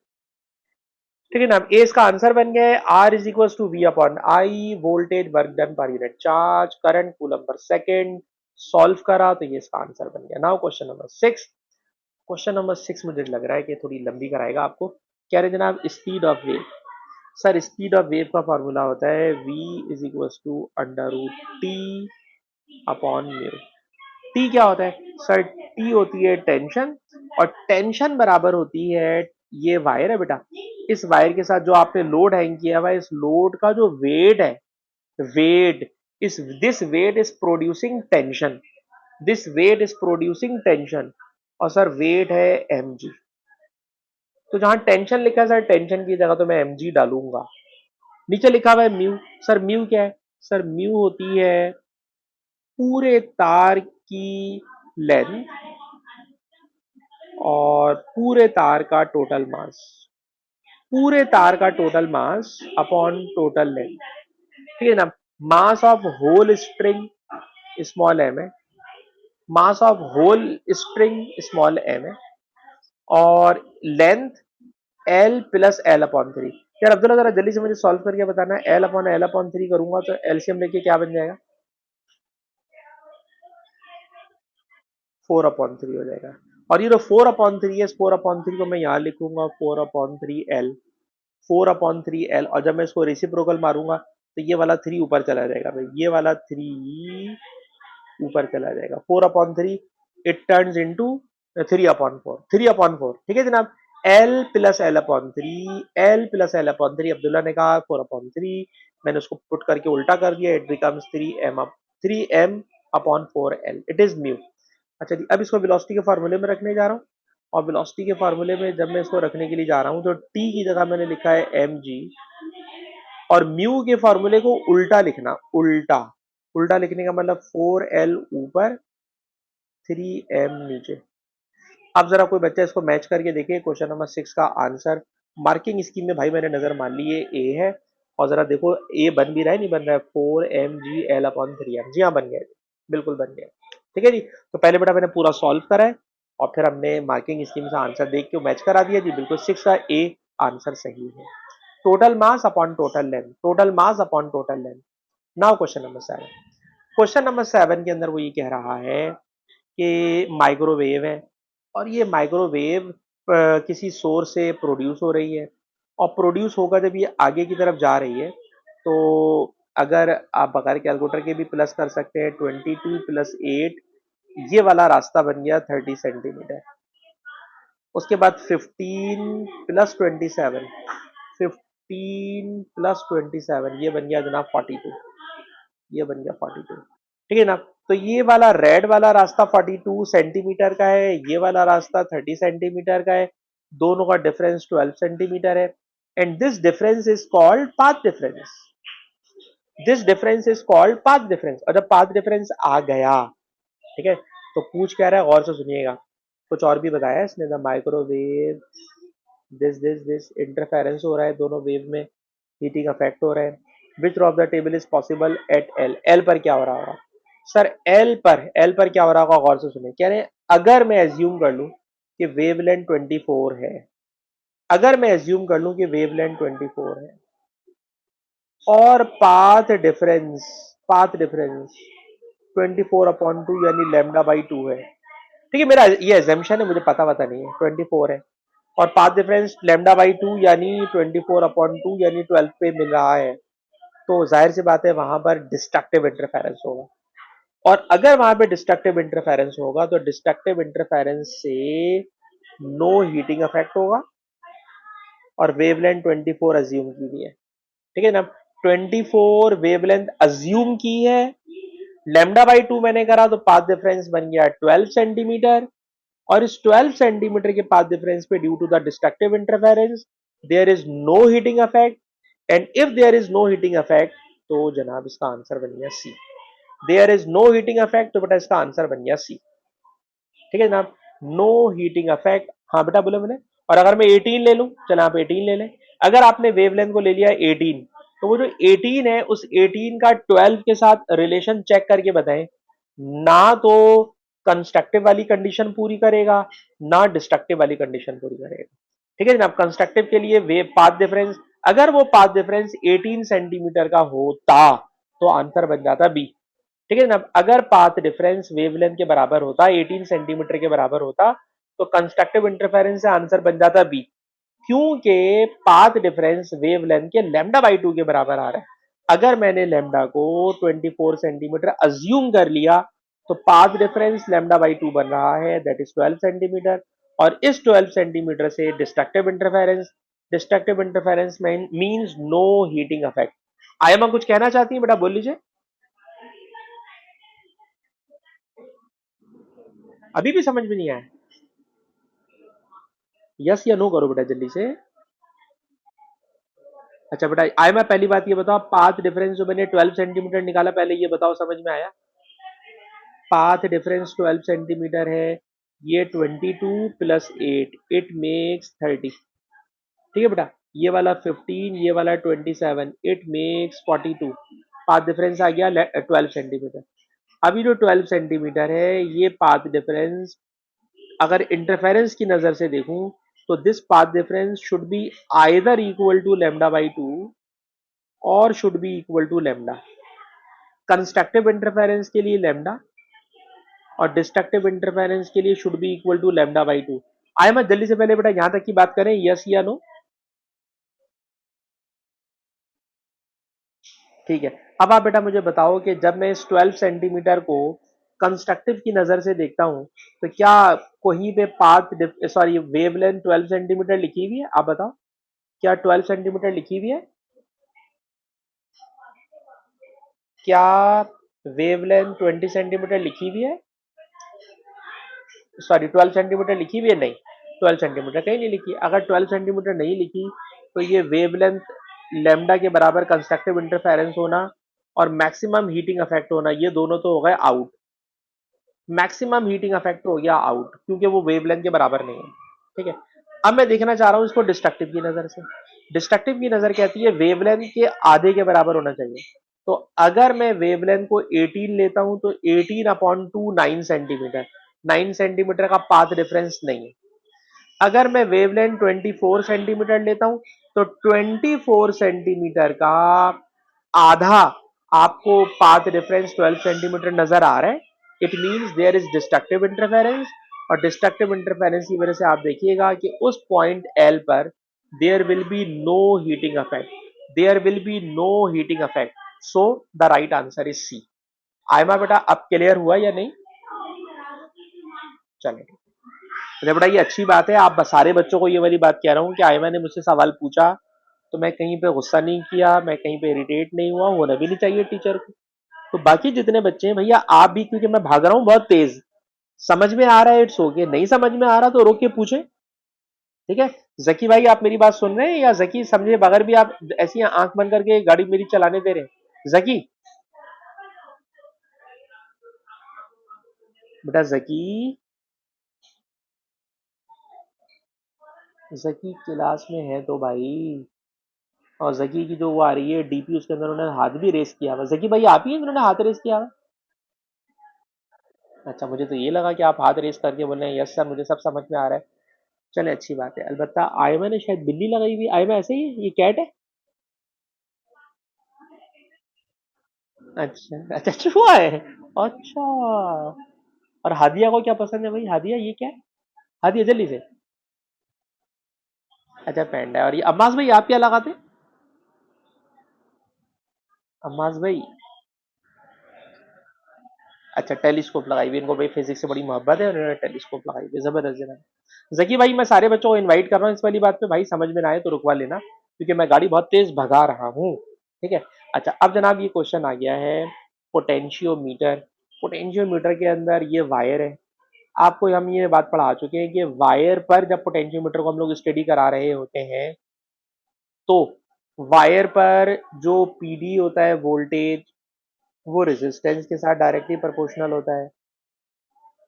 ठीक है ना। ए इसका आंसर बन गया है। R is equal to V upon I, voltage work done per unit charge, current coulomb per second. Solve करा तो ये इसका आंसर बन गया। Now question number six. Question number six मुझे लग रहा है कि थोड़ी लंबी कराएगा आपको। कह रहे जनाब speed of wave. Sir speed of wave का फॉर्मूला होता है v is equal to under root T upon mu. T क्या होता है सर? टी होती है टेंशन, और टेंशन बराबर होती है, ये वायर है बेटा, इस वायर के साथ जो आपने लोड हैंग किया हुआ है, इस लोड का जो वेट है, वेट, इस this weight is producing tension, this weight is producing tension, और सर वेट है mg। तो जहां टेंशन लिखा है सर, टेंशन की जगह तो मैं mg डालूंगा। नीचे लिखा हुआ है म्यू, सर म्यू क्या है? सर म्यू होती है पूरे तार की लेंथ और पूरे तार का टोटल मास, पूरे तार का total mass upon total length, ठीक है ना। Mass of whole string small m है, mass of whole string small m है, और length l plus l upon three. यार अब्दुल्ला जरा जल्दी से मुझे सॉल्व करके बताना, एल अपॉन थ्री करूंगा तो एलसीएम लेके क्या बन जाएगा, 4/3 हो जाएगा। और ये जो 4/3 है, 4/3 को मैं यहाँ लिखूंगा 4/3 एल, 4/3 एल, और जब मैं इसको रेसिप्रोकल मारूंगा तो ये वाला 3 ऊपर चला जाएगा भाई, ये वाला 3 ऊपर चला जाएगा, 4/3 इट टर्न्स इनटू 3/4, 3/4, ठीक है जनाब। L plus l upon three, L plus l upon three, Abdullah ने कहा 4/3, मैंने उसको पुट करके उल्टा कर दिया, it becomes 3m/4l, it is mu. अच्छा जी, अब इसको वेलोसिटी के फार्मूले में रखने जा रहा हूँ, और वेलोसिटी के फार्मूले में जब मैं इसको रखने के लिए जा रहा हूँ तो टी की जगह मैंने लिखा है mg, और म्यू के फार्मूले को उल्टा लिखना, उल्टा, उल्टा लिखने का मतलब 4l ऊपर 3m नीचे। अब जरा कोई बच्चा इसको मैच करके देखे, क्वेश्चन नंबर 6 का आंसर मार्किंग स्कीम में भाई मैंने नजर मान ली, ये ए है, और जरा देखो ए बन भी रहा है नहीं बन रहा है, 4mg/L/3m, जी हाँ बन गया, बिल्कुल बन गया, ठीक है जी। तो पहले बेटा मैंने पूरा सॉल्व करा है, और फिर हमने मार्किंग स्कीम से आंसर देख के मैच करा दिया जी, बिल्कुल 6 का ए आंसर सही है। Total mass upon total length, total mass upon total length. Now question number 7, question number 7 के अंदर वो ये कह रहा है कि माइक्रोवेव है, और ये माइक्रोवेव किसी सोर्स से प्रोड्यूस हो रही है, और प्रोड्यूस होकर जब ये आगे की तरफ जा रही है तो अगर आप बगैर कैलकुलेटर के भी प्लस कर सकते हैं, 22 + 8, ये वाला रास्ता बन गया 30 सेंटीमीटर। उसके बाद 15 + 27, 15 + 27 ये बन गया जनाब 42, ये बन गया 42, ठीक है ना। तो ये वाला रेड वाला रास्ता 42 सेंटीमीटर का है, ये वाला रास्ता 30 सेंटीमीटर का है, दोनों का डिफरेंस 12 सेंटीमीटर है, and this difference is called path difference, this difference is called path difference. और जब पाथ डिफरेंस आ गया, ठीक है, तो पूछ क्या रहा है, गौर से सुनिएगा, कुछ और भी बताया है इसने, द माइक्रोवेव दिस इंटरफेरेंस हो रहा है दोनों वेव में, हीटिंग अफेक्ट हो रहा है, which of the table is possible at L, L पर क्या हो रहा होगा सर, एल पर क्या हो रहा होगा, गौर से सुनिए, कह रहे हैं अगर मैं एज्यूम कर लूं कि वेवलेंथ 24 है, अगर मैं एज्यूम कर लूं कि वेवलेंथ 24 है, और पाथ डिफरेंस 24/2 यानी λ/2 है, ठीक है, मेरा ये एजम्पशन है, मुझे पता नहीं है, 24 है, और पाथ डिफरेंस λ/2 यानी 24/2 यानी 12 पे मिल रहा है, तो जाहिर सी बात है वहां पर डिस्ट्रक्टिव इंटरफेरेंस होगा, और अगर वहां पे डिस्ट्रक्टिव इंटरफेरेंस होगा तो डिस्ट्रक्टिव इंटरफेरेंस से नो हीटिंग इफेक्ट होगा, और वेवलेंथ 24 अज्यूम की भी है, ठीक है ना। 24 वेवलेंथ अज्यूम की है, λ/2 मैंने करा तो पाथ डिफरेंस बन गया 12 सेंटीमीटर, और इस 12 सेंटीमीटर के पाथ डिफरेंस पे due to the destructive interference there is no heating effect, and if there is no heating effect तो जनाब इसका आंसर बन गया C, there is no heating effect, तो बेटा इसका आंसर बन गया सी, ठीक है जनाब, नो हीटिंग इफेक्ट, हाँ बेटा बोले मैंने। और अगर मैं 18 ले लूं, चलो आप 18 ले लें, अगर आपने वेवलेंथ को ले लिया 18, तो वो जो 18 है उस 18 का 12 के साथ रिलेशन चेक करके बताएं, ना तो कंस्ट्रक्टिव वाली कंडीशन पूरी करेगा, ना डिस्ट्रक्टिव वाली कंडीशन पूरी करेगा, ठीक है जनाब। कंस्ट्रक्टिव के लिए वेव पाथ डिफरेंस, अगर वो पाथ डिफरेंस 18 सेंटीमीटर का होता तो आंसर बन जाता बी, ठीक है ना। अगर पाथ डिफरेंस वेवलेंथ के बराबर होता, 18 सेंटीमीटर के बराबर होता, तो कंस्ट्रक्टिव इंटरफेरेंस से आंसर बन जाता बी, क्योंकि पाथ डिफरेंस वेवलेंथ के λ/2 के बराबर आ रहा है। अगर मैंने लैम्डा को 24 सेंटीमीटर अज्यूम कर लिया तो पाथ डिफरेंस λ/2 बन रहा है, दैट इज 12 सेंटीमीटर, और इस 12 सेंटीमीटर से destructive interference, destructive interference means no heating effect. Aima कुछ कहना चाहती है बेटा, बोल लीजिए, अभी भी समझ में नहीं आया, यस या नो करो बेटा जल्दी से। अच्छा बेटा आयमा पहली बात ये बताओ, पाथ डिफरेंस जो मैंने 12 सेंटीमीटर निकाला, पहले ये बताओ समझ में आया, पाथ डिफरेंस 12 सेंटीमीटर है, ये 22 प्लस 8, इट मेक्स 30। ठीक है बेटा, ये वाला 15, ये वाला 27, इट मेक्स 42। पाथ डिफरेंस आ गया 12 सेंटीमीटर। अभी जो 12 सेंटीमीटर है, ये पाथ डिफरेंस अगर इंटरफेरेंस की नजर से देखूं तो this path difference should be either equal to lambda by 2 और should be equal to lambda. Constructive interference के लिए लेमडा और डिस्ट्रक्टिव इंटरफेरेंस के लिए should be equal to lambda by 2। आए मैं जल्दी से पहले बेटा यहां तक की बात करें, यस या नो? ठीक है। अब आप बेटा मुझे बताओ कि जब मैं इस 12 सेंटीमीटर को कंस्ट्रक्टिव की नजर से देखता हूं तो क्या कहीं पे पाथ सॉरी वेवलेंथ 12 सेंटीमीटर लिखी हुई है? आप बताओ, क्या 12 सेंटीमीटर लिखी हुई है? क्या वेवलेंथ 20 सेंटीमीटर लिखी हुई है? सॉरी 12 सेंटीमीटर लिखी हुई है? नहीं, 12 सेंटीमीटर कहीं नहीं लिखी। अगर 12 सेंटीमीटर नहीं लिखी तो ये वेवलेंथ लेमडा के बराबर कंस्ट्रक्टिव इंटरफेरेंस होना और मैक्सिमम हीटिंग इफेक्ट होना, ये दोनों तो हो गए आउट। मैक्सिमम हीटिंग इफेक्ट हो गया आउट क्योंकि वो वेवलेंथ के बराबर नहीं है। ठीक है। अब मैं देखना चाह रहा हूं इसको डिस्ट्रक्टिव की नजर से। डिस्ट्रक्टिव की नजर कहती है वेवलेंथ के आधे के बराबर होना चाहिए। तो अगर मैं वेवलेंथ को 18 लेता हूं तो 18 अपॉन 2 9 सेंटीमीटर, 9 सेंटीमीटर का पाथ डिफरेंस नहीं है। अगर मैं वेवलेंथ 24 सेंटीमीटर लेता हूं तो 24 सेंटीमीटर का आधा आपको पाथ डिफरेंस 12 सेंटीमीटर नजर आ रहा है। It means there is destructive interference और डिस्ट्रक्टिव इंटरफेरेंस की वजह से आप देखिएगा कि उस पॉइंट एल पर there will be no heating effect, there will be no heating effect. So the right answer is C. Aima बेटा अब क्लियर हुआ या नहीं? चलिए, मुझे बड़ा ये अच्छी बात है, आप सारे बच्चों को ये वाली बात कह रहा हूँ कि आयमा ने मुझसे सवाल पूछा तो मैं कहीं पे गुस्सा नहीं किया, मैं कहीं पे इरिटेट नहीं हुआ, होना भी नहीं चाहिए टीचर को। तो बाकी जितने बच्चे हैं भैया, आप भी, क्योंकि मैं भाग रहा हूँ बहुत तेज, समझ में आ रहा है इट्स ओके, नहीं समझ में आ रहा तो रोक के पूछे। ठीक है। जकी भाई आप मेरी बात सुन रहे हैं या जकी समझे बगैर भी आप ऐसी आंख बंद करके गाड़ी मेरी चलाने दे रहे हैं? जकी, बेटा जकी, जकी क्लास में है तो भाई। और जकी की जो वो आ रही है डीपी, उसके अंदर उन्होंने हाथ भी रेस किया हुआ। जकी भाई आप ही हैं जिन्होंने हाथ रेस किया हुआ? अच्छा, मुझे तो ये लगा कि आप हाथ रेस करके बोल रहे हैं यस सर मुझे सब समझ में आ रहा है। चले अच्छी बात है। अलबत्ता आयमा ने शायद बिल्ली लगाई हुई। आयमा ऐसे ही ये कैट है? अच्छा अच्छा, चूहा है। अच्छा। और हादिया को क्या पसंद है भाई? हादिया ये क्या है? हादिया जल्दी से। अच्छा पैंडा है। और ये अम्मास भाई आप क्या लगाते? अम्मास भाई, अच्छा टेलीस्कोप लगाई हुई। इनको भाई फिजिक्स से बड़ी मोहब्बत है और इन्होंने टेलीस्कोप लगाई हुई। जबरदस्त जनाब। जकी भाई मैं सारे बच्चों को इनवाइट कर रहा हूँ इस वाली बात पे, भाई समझ में ना आए तो रुकवा लेना क्योंकि मैं गाड़ी बहुत तेज भगा रहा हूँ। ठीक है। अच्छा अब जनाब ये क्वेश्चन आ गया है पोटेंशियोमीटर। पोटेंशियोमीटर के अंदर ये वायर है। आपको हम ये बात पढ़ा चुके हैं कि वायर पर जब पोटेंशियोमीटर को हम लोग स्टडी करा रहे होते हैं तो वायर पर जो पीडी होता है वोल्टेज, वो रेजिस्टेंस के साथ डायरेक्टली प्रोपोर्शनल होता है।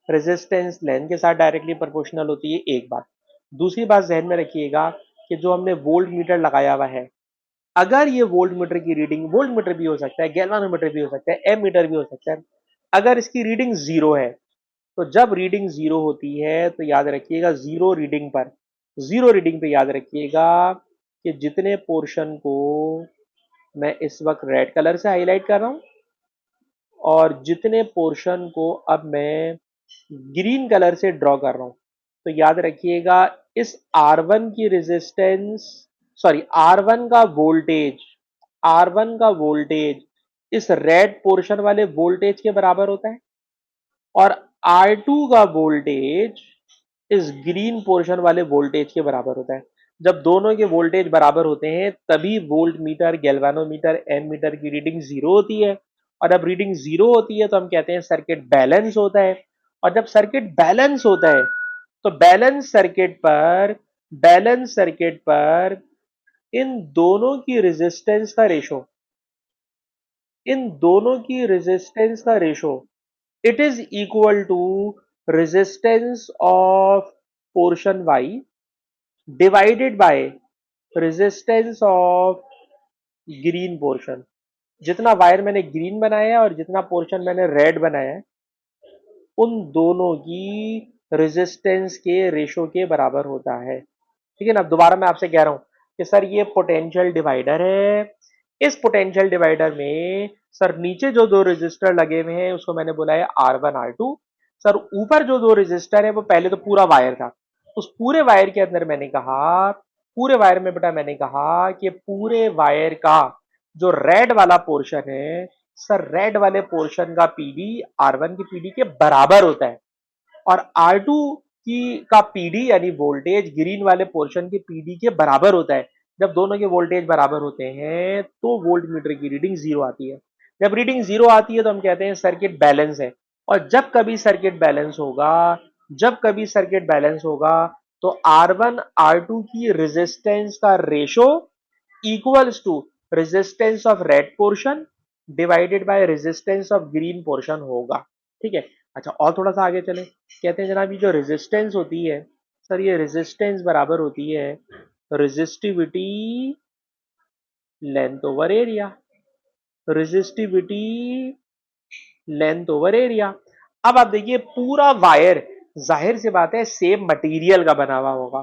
रेजिस्टेंस लेंथ के साथ डायरेक्टली प्रोपोर्शनल होती है, एक बात। दूसरी बात जहन में रखिएगा कि जो हमने वोल्ट मीटर लगाया हुआ है, अगर ये वोल्ट मीटर की रीडिंग, वोल्ट मीटर भी हो सकता है, गैल्वानोमीटर भी हो सकता है, एम मीटर भी हो सकता है, अगर इसकी रीडिंग जीरो है तो जब रीडिंग जीरो होती है तो याद रखिएगा जीरो रीडिंग पर, जीरो रीडिंग पे याद रखिएगा कि जितने पोर्शन को मैं इस वक्त रेड कलर से हाईलाइट कर रहा हूं और जितने पोर्शन को अब मैं ग्रीन कलर से ड्रॉ कर रहा हूं, तो याद रखिएगा इस R1 की रेजिस्टेंस, सॉरी R1 का वोल्टेज, R1 का वोल्टेज इस रेड पोर्शन वाले वोल्टेज के बराबर होता है और R2 का वोल्टेज इस ग्रीन पोर्शन वाले वोल्टेज के बराबर होता है। जब दोनों के वोल्टेज बराबर होते हैं तभी volt meter, galvanometer, ammeter की रीडिंग जीरो होती है। और जब रीडिंग जीरो होती है तो हम कहते हैं सर्किट बैलेंस होता है। और जब सर्किट बैलेंस होता है तो बैलेंस सर्किट पर इन दोनों की रेजिस्टेंस का रेशो, इन दोनों की रेजिस्टेंस का ratio it is equal to resistance of portion y divided by resistance of green portion. जितना वायर मैंने ग्रीन बनाया है और जितना पोर्शन मैंने रेड बनाया है, उन दोनों की रेजिस्टेंस के रेशो के बराबर होता है। ठीक है ना। अब दोबारा मैं आपसे कह रहा हूं कि सर ये पोटेंशियल डिवाइडर है। इस पोटेंशियल डिवाइडर में सर नीचे जो दो रेजिस्टर लगे हुए हैं उसको मैंने बोला है R1 R2। सर ऊपर जो दो रेजिस्टर है वो पहले तो पूरा वायर था। उस पूरे वायर के अंदर मैंने कहा, पूरे वायर में बेटा मैंने कहा कि पूरे वायर का जो रेड वाला पोर्शन है, सर रेड वाले पोर्शन का पीडी R1 की पीडी के बराबर होता है, और R2 की का पीडी यानी वोल्टेज ग्रीन वाले पोर्शन के पीडी के बराबर होता है। जब दोनों के वोल्टेज बराबर होते हैं तो वोल्ट मीटर की रीडिंग जीरो आती है। जब रीडिंग जीरो आती है तो हम कहते हैं सर्किट बैलेंस है। और जब कभी सर्किट बैलेंस होगा, जब कभी सर्किट बैलेंस होगा तो R1 R2 की रेजिस्टेंस का ratio equals to resistance of red portion divided by resistance of green portion होगा। ठीक है। अच्छा, और थोड़ा सा आगे चले। कहते हैं जनाब ये जो रेजिस्टेंस होती है, सर ये रेजिस्टेंस बराबर होती है resistivity length over area. Resistivity length over area. अब आप देखिए पूरा वायर, जाहिर सी बात है सेम मटेरियल का बना हुआ होगा।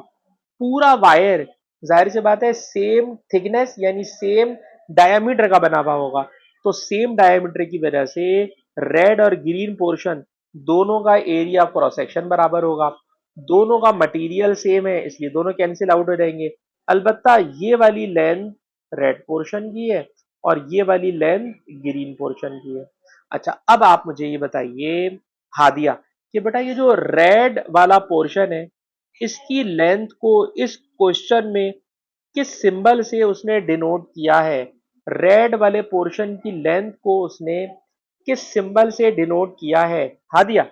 पूरा वायर जाहिर सी बात है सेम थिकनेस यानी सेम डायमीटर का बना हुआ होगा। तो सेम डायमीटर की वजह से रेड और ग्रीन पोर्शन दोनों का एरिया क्रॉस सेक्शन बराबर होगा। दोनों का मटेरियल सेम है इसलिए दोनों कैंसिल आउट हो जाएंगे। अलबत्ता ये वाली लेंथ रेड पोर्शन की है और ये वाली लेंथ ग्रीन पोर्शन की है। अच्छा, अब आप मुझे ये बताइए हादिया कि बेटा ये जो रेड वाला पोर्शन है इसकी लेंथ को इस क्वेश्चन में किस सिंबल से उसने डिनोट किया है? रेड वाले पोर्शन की लेंथ को उसने किस सिंबल से डिनोट किया है? हादिया।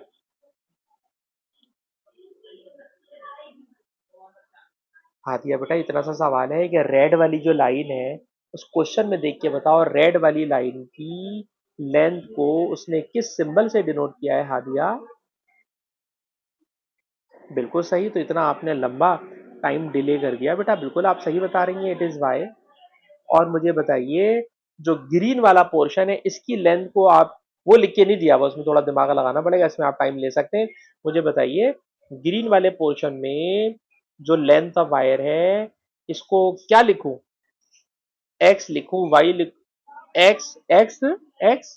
हादिया बेटा इतना सा सवाल है कि रेड वाली जो लाइन है उस क्वेश्चन में देख के बताओ रेड वाली लाइन की लेंथ को उसने किस सिंबल से डिनोट किया है हादिया? बिल्कुल सही। तो इतना आपने लंबा टाइम डिले कर दिया बेटा, बिल्कुल आप सही बता रही हैं, इट इज वाई। और मुझे बताइए जो ग्रीन वाला पोर्शन है इसकी लेंथ को आप, वो लिख के नहीं दिया हुआ, उसमें थोड़ा दिमाग लगाना पड़ेगा, इसमें आप टाइम ले सकते हैं। मुझे बताइए ग्रीन वाले पोर्शन में जो लेंथ ऑफ वायर है इसको क्या लिखूं? एक्स लिखूं, वाई लिख, X X X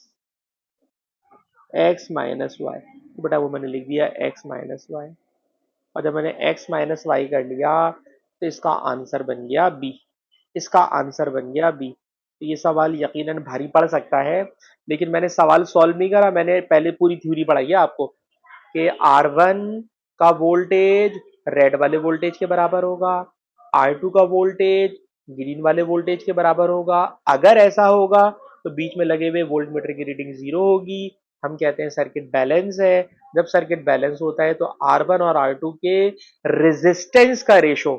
X minus Y. तो बेटा वो मैंने लिख दिया एक्स माइनस वाई। और जब मैंने x माइनस वाई कर लिया तो इसका आंसर बन गया b। इसका आंसर बन गया b। तो ये सवाल यकीनन भारी पड़ सकता है, लेकिन मैंने सवाल सॉल्व नहीं करा, मैंने पहले पूरी थ्योरी पढ़ाई है आपको कि R1 का वोल्टेज रेड वाले वोल्टेज के बराबर होगा, R2 का वोल्टेज ग्रीन वाले वोल्टेज के बराबर होगा। अगर ऐसा होगा तो बीच में लगे हुए वोल्ट मीटर की रीडिंग जीरो होगी, हम कहते हैं सर्किट बैलेंस है। जब सर्किट बैलेंस होता है तो R1 और R2 के रेजिस्टेंस का रेशो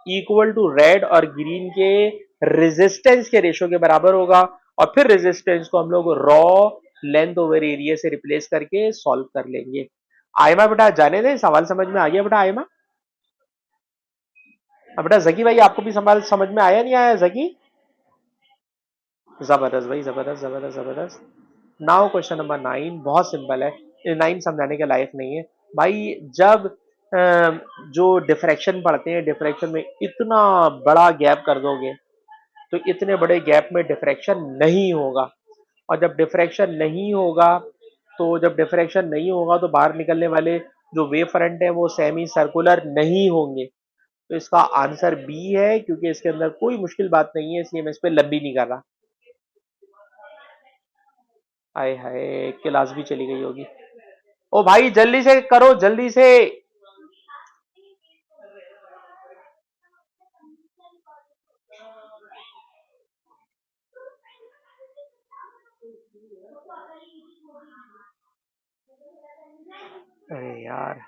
इक्वल टू रेड और ग्रीन के रेजिस्टेंस के रेशो के बराबर होगा। और फिर रेजिस्टेंस को हम लोग रॉ लेंथ ओवर एरिया से रिप्लेस करके सॉल्व कर लेंगे। आयमा बेटा जाने दें, सवाल समझ में आ गया बेटा आयमा? अब बेटा जकी भाई आपको भी सवाल समझ में आया नहीं आया जकी? जबरदस्त भाई, जबरदस्त जबरदस्त जबरदस्त। नाउ क्वेश्चन नंबर 9 बहुत सिंपल है, ये 9 समझाने के लायक नहीं है भाई। जब जो डिफ्रैक्शन पढ़ते हैं, डिफ्रैक्शन में इतना बड़ा गैप कर दोगे तो इतने बड़े गैप में डिफ्रैक्शन नहीं होगा। और जब डिफ्रैक्शन नहीं होगा, तो जब डिफ्रैक्शन नहीं होगा तो बाहर निकलने वाले जो वेव फ्रंट है वो सेमी सर्कुलर नहीं होंगे। तो इसका आंसर बी है, क्योंकि इसके अंदर कोई मुश्किल बात नहीं है, इसलिए मैं इस पर लंबी नहीं कर रहा। हाय हाय क्लास भी चली गई होगी। ओ भाई जल्दी से करो, जल्दी से। अरे यार।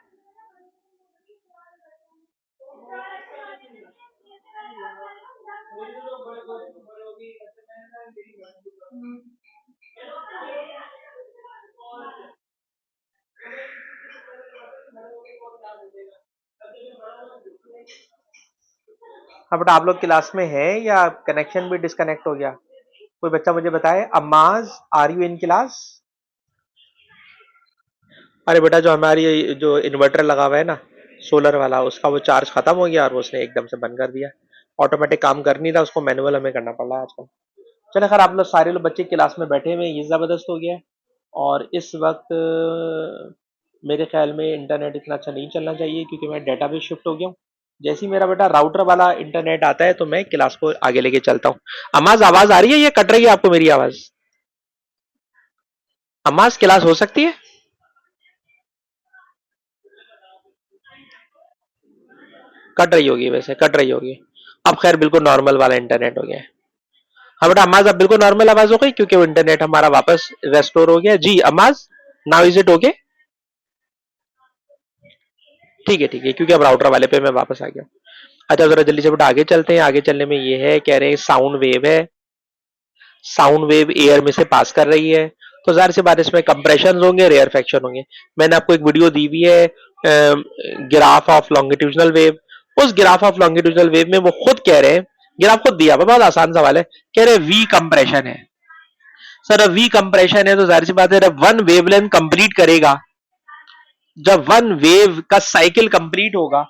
हाँ बेटा, आप लोग क्लास में हैं या कनेक्शन भी डिस्कनेक्ट हो गया? कोई बच्चा मुझे बताए, Ammaz are you in class? अरे बेटा, जो हमारी जो इन्वर्टर लगा हुआ है ना, सोलर वाला, उसका वो चार्ज खत्म हो गया और वो उसने एकदम से बंद कर दिया। ऑटोमेटिक काम कर नहीं रहा, उसको मैनुअल हमें करना पड़ रहा है आजकल। चलो खैर, आप लोग सारे लोग बच्चे क्लास में बैठे हुए हैं, ये ज़बरदस्त हो गया है। और इस वक्त मेरे ख्याल में इंटरनेट इतना अच्छा नहीं चलना चाहिए, क्योंकि मैं डाटा भी शिफ्ट हो गया हूँ। जैसे ही मेरा बेटा राउटर वाला इंटरनेट आता है तो मैं क्लास को आगे लेके चलता हूँ। अमाज, आवाज आ रही है या कट रही है आपको मेरी आवाज? अमाज, क्लास हो सकती है? कट रही होगी, वैसे कट रही होगी। अब खैर बिल्कुल नॉर्मल वाला इंटरनेट हो गया है। हाँ बेटा, अम्माज अब बिल्कुल नॉर्मल आवाज हो गई, क्योंकि वो इंटरनेट हमारा वापस रेस्टोर हो गया जी। अम्माज, नाउ इज इट ओके? ठीक है ठीक है, क्योंकि अब राउटर वाले पे मैं वापस आ गया। अच्छा, जरा जल्दी से बेटा आगे चलते हैं। आगे चलने में ये है, कह रहे हैं साउंड वेव है, साउंड वेव एयर में से पास कर रही है, तो जाहिर सी बात इसमें कंप्रेशन होंगे, रेयर फैक्शन होंगे। मैंने आपको एक वीडियो दी हुई है, ग्राफ ऑफ लॉन्गिट्यूडनल वेव। उस ग्राफ ऑफ लॉन्गिट्यूडनल वेव में वो खुद कह रहे हैं, ग्राफ खुद दिया हुआ, बहुत आसान सवाल है, कह रहे हैं वी कंप्रेशन है। सर अब वी कंप्रेशन है तो जाहिर सी बात है, जब वन वेवलेंथ कंप्लीट करेगा, जब वन वेव का साइकिल कंप्लीट होगा,